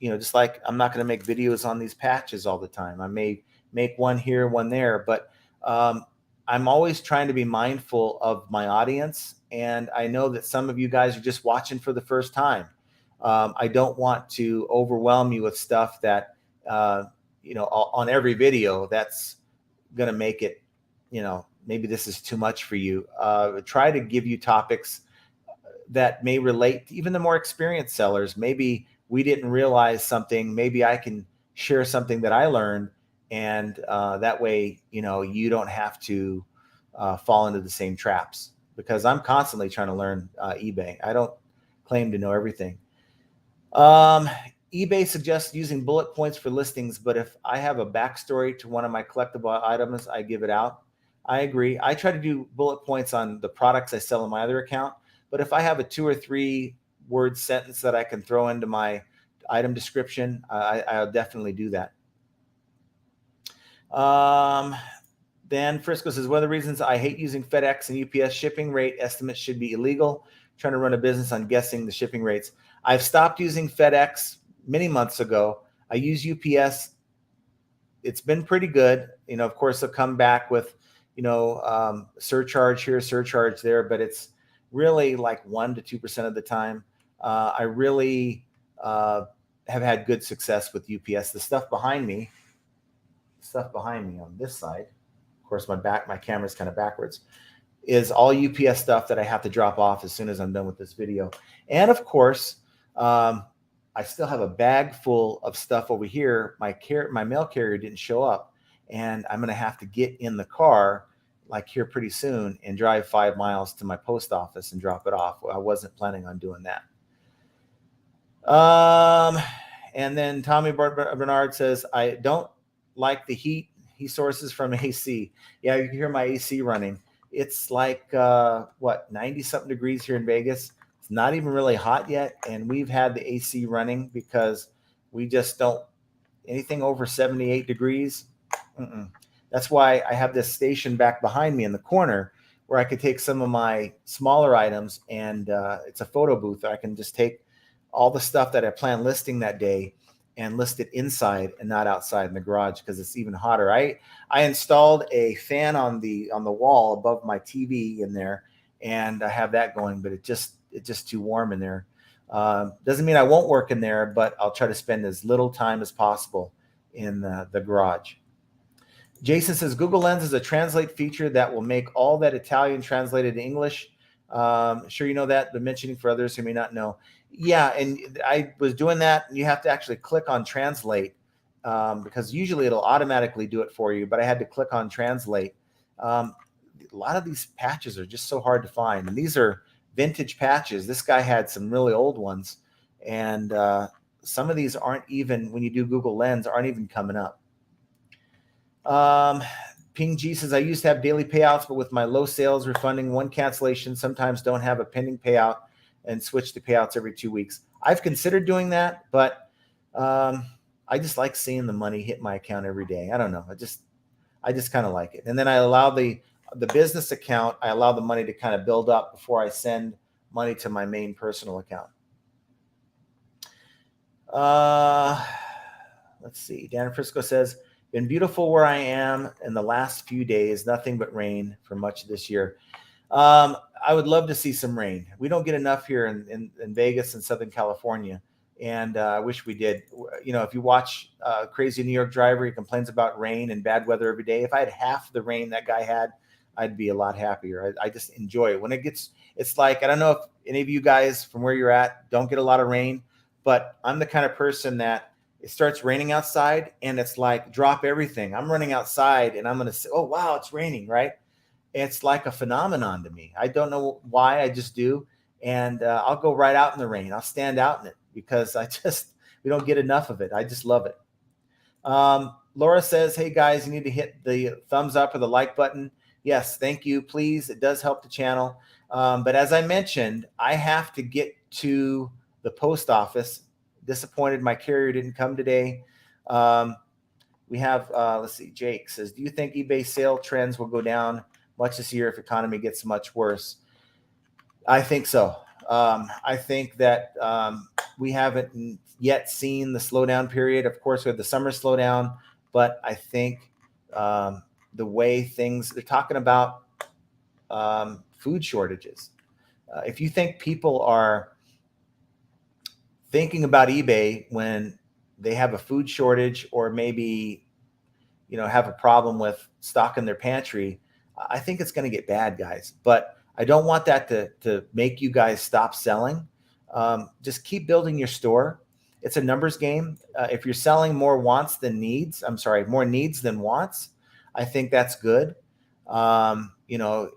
Just like I'm not going to make videos on these patches all the time. I may make one here, one there, but I'm always trying to be mindful of my audience. And I know that some of you guys are just watching for the first time. I don't want to overwhelm you with stuff that, on every video that's going to make it, maybe this is too much for you. Try to give you topics that may relate to even the more experienced sellers. Maybe we didn't realize something. Maybe I can share something that I learned. And that way, you don't have to fall into the same traps, because I'm constantly trying to learn eBay. I don't claim to know everything. eBay suggests using bullet points for listings, but if I have a backstory to one of my collectible items, I give it out. I agree. I try to do bullet points on the products I sell in my other account, but if I have a 2 or 3 word sentence that I can throw into my item description, I'll definitely do that. Dan Frisco says, one of the reasons I hate using FedEx and UPS shipping rate estimates should be illegal. Trying to run a business on guessing the shipping rates. I've stopped using FedEx many months ago. I use UPS. It's been pretty good. Of course, they'll come back with, surcharge here, surcharge there, but it's really like 1 to 2% of the time. I really have had good success with UPS. The stuff behind me on this side, of course, my camera's kind of backwards, is all UPS stuff that I have to drop off as soon as I'm done with this video. And of course, I still have a bag full of stuff over here. My mail carrier didn't show up, and I'm going to have to get in the car like here pretty soon and drive 5 miles to my post office and drop it off. I wasn't planning on doing that. And then Tommy Bernard says, I don't like the heat he sources from AC. Yeah, you can hear my AC running. It's like, 90 something degrees here in Vegas. It's not even really hot yet. And we've had the AC running because we just don't, anything over 78 degrees. That's why I have this station back behind me in the corner where I could take some of my smaller items, and it's a photo booth. I can just take all the stuff that I plan listing that day and list it inside and not outside in the garage, because it's even hotter. I installed a fan on the wall above my TV in there, and I have that going, but it's just too warm in there. Doesn't mean I won't work in there, but I'll try to spend as little time as possible in the garage. Jason says, Google Lens is a translate feature that will make all that Italian translated to English. Sure you know that, but mentioning for others who may not know. Yeah, and I was doing that, and you have to actually click on translate, because usually it'll automatically do it for you, but I had to click on translate. A lot of these patches are just so hard to find, and these are vintage patches. This guy had some really old ones, and some of these aren't even, when you do Google Lens, aren't even coming up. Ping G says, I used to have daily payouts, but with my low sales, refunding one cancellation, sometimes don't have a pending payout and switch to payouts every 2 weeks. I've considered doing that, but I just like seeing the money hit my account every day. I don't know. I just kind of like it. And then I allow the business account, I allow the money to kind of build up before I send money to my main personal account. Let's see. Dan Frisco says, been beautiful where I am in the last few days, nothing but rain for much of this year. I would love to see some rain. We don't get enough here in Vegas and Southern California. And I wish we did. You know, if you watch Crazy New York Driver, he complains about rain and bad weather every day. If I had half the rain that guy had, I'd be a lot happier. I just enjoy it. When it gets, it's like, I don't know if any of you guys from where you're at don't get a lot of rain, but I'm the kind of person that it starts raining outside and it's like, drop everything. I'm running outside and I'm going to say, oh, wow, it's raining, right? It's like a phenomenon to me. I don't know why, I just do. And I'll go right out in the rain. I'll stand out in it because we don't get enough of it. I just love it. Laura says, hey guys, you need to hit the thumbs up or the like button. Yes, thank you. Please. It does help the channel. But as I mentioned, I have to get to the post office. Disappointed my carrier didn't come today. We have, let's see, Jake says, do you think eBay sale trends will go down much this year if economy gets much worse? I think so. I think that we haven't yet seen the slowdown period. Of course, we have the summer slowdown, but I think the way things, they're talking about food shortages. If you think people are thinking about eBay when they have a food shortage or maybe, you know, have a problem with stock in their pantry, I think it's going to get bad, guys. But I don't want that to make you guys stop selling. Just keep building your store. It's a numbers game. If you're selling more wants than needs, more needs than wants, I think that's good. You know,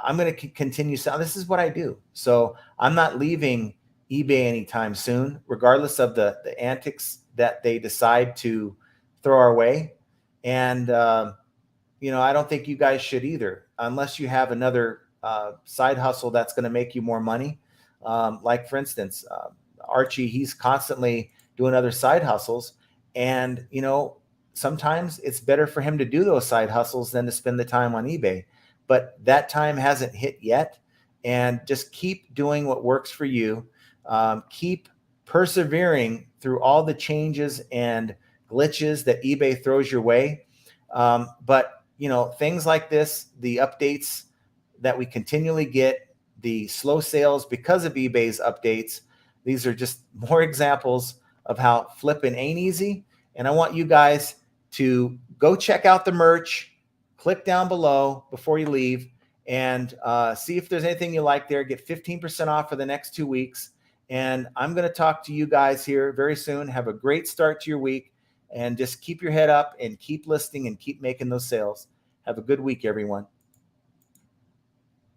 I'm going to continue selling. This is what I do. So I'm not leaving eBay anytime soon, regardless of the antics that they decide to throw our way. And, you know, I don't think you guys should either, unless you have another side hustle that's going to make you more money. Like, for instance, Archie, he's constantly doing other side hustles. And, you know, sometimes it's better for him to do those side hustles than to spend the time on eBay. But that time hasn't hit yet. And just keep doing what works for you. Keep persevering through all the changes and glitches that eBay throws your way. But, you know, things like this, the updates that we continually get, the slow sales because of eBay's updates, these are just more examples of how flipping ain't easy. And I want you guys to go check out the merch. Click down below before you leave and see if there's anything you like there. Get 15% off for the next 2 weeks. And I'm going to talk to you guys here very soon. Have a great start to your week and just keep your head up and keep listing and keep making those sales. Have a good week, everyone.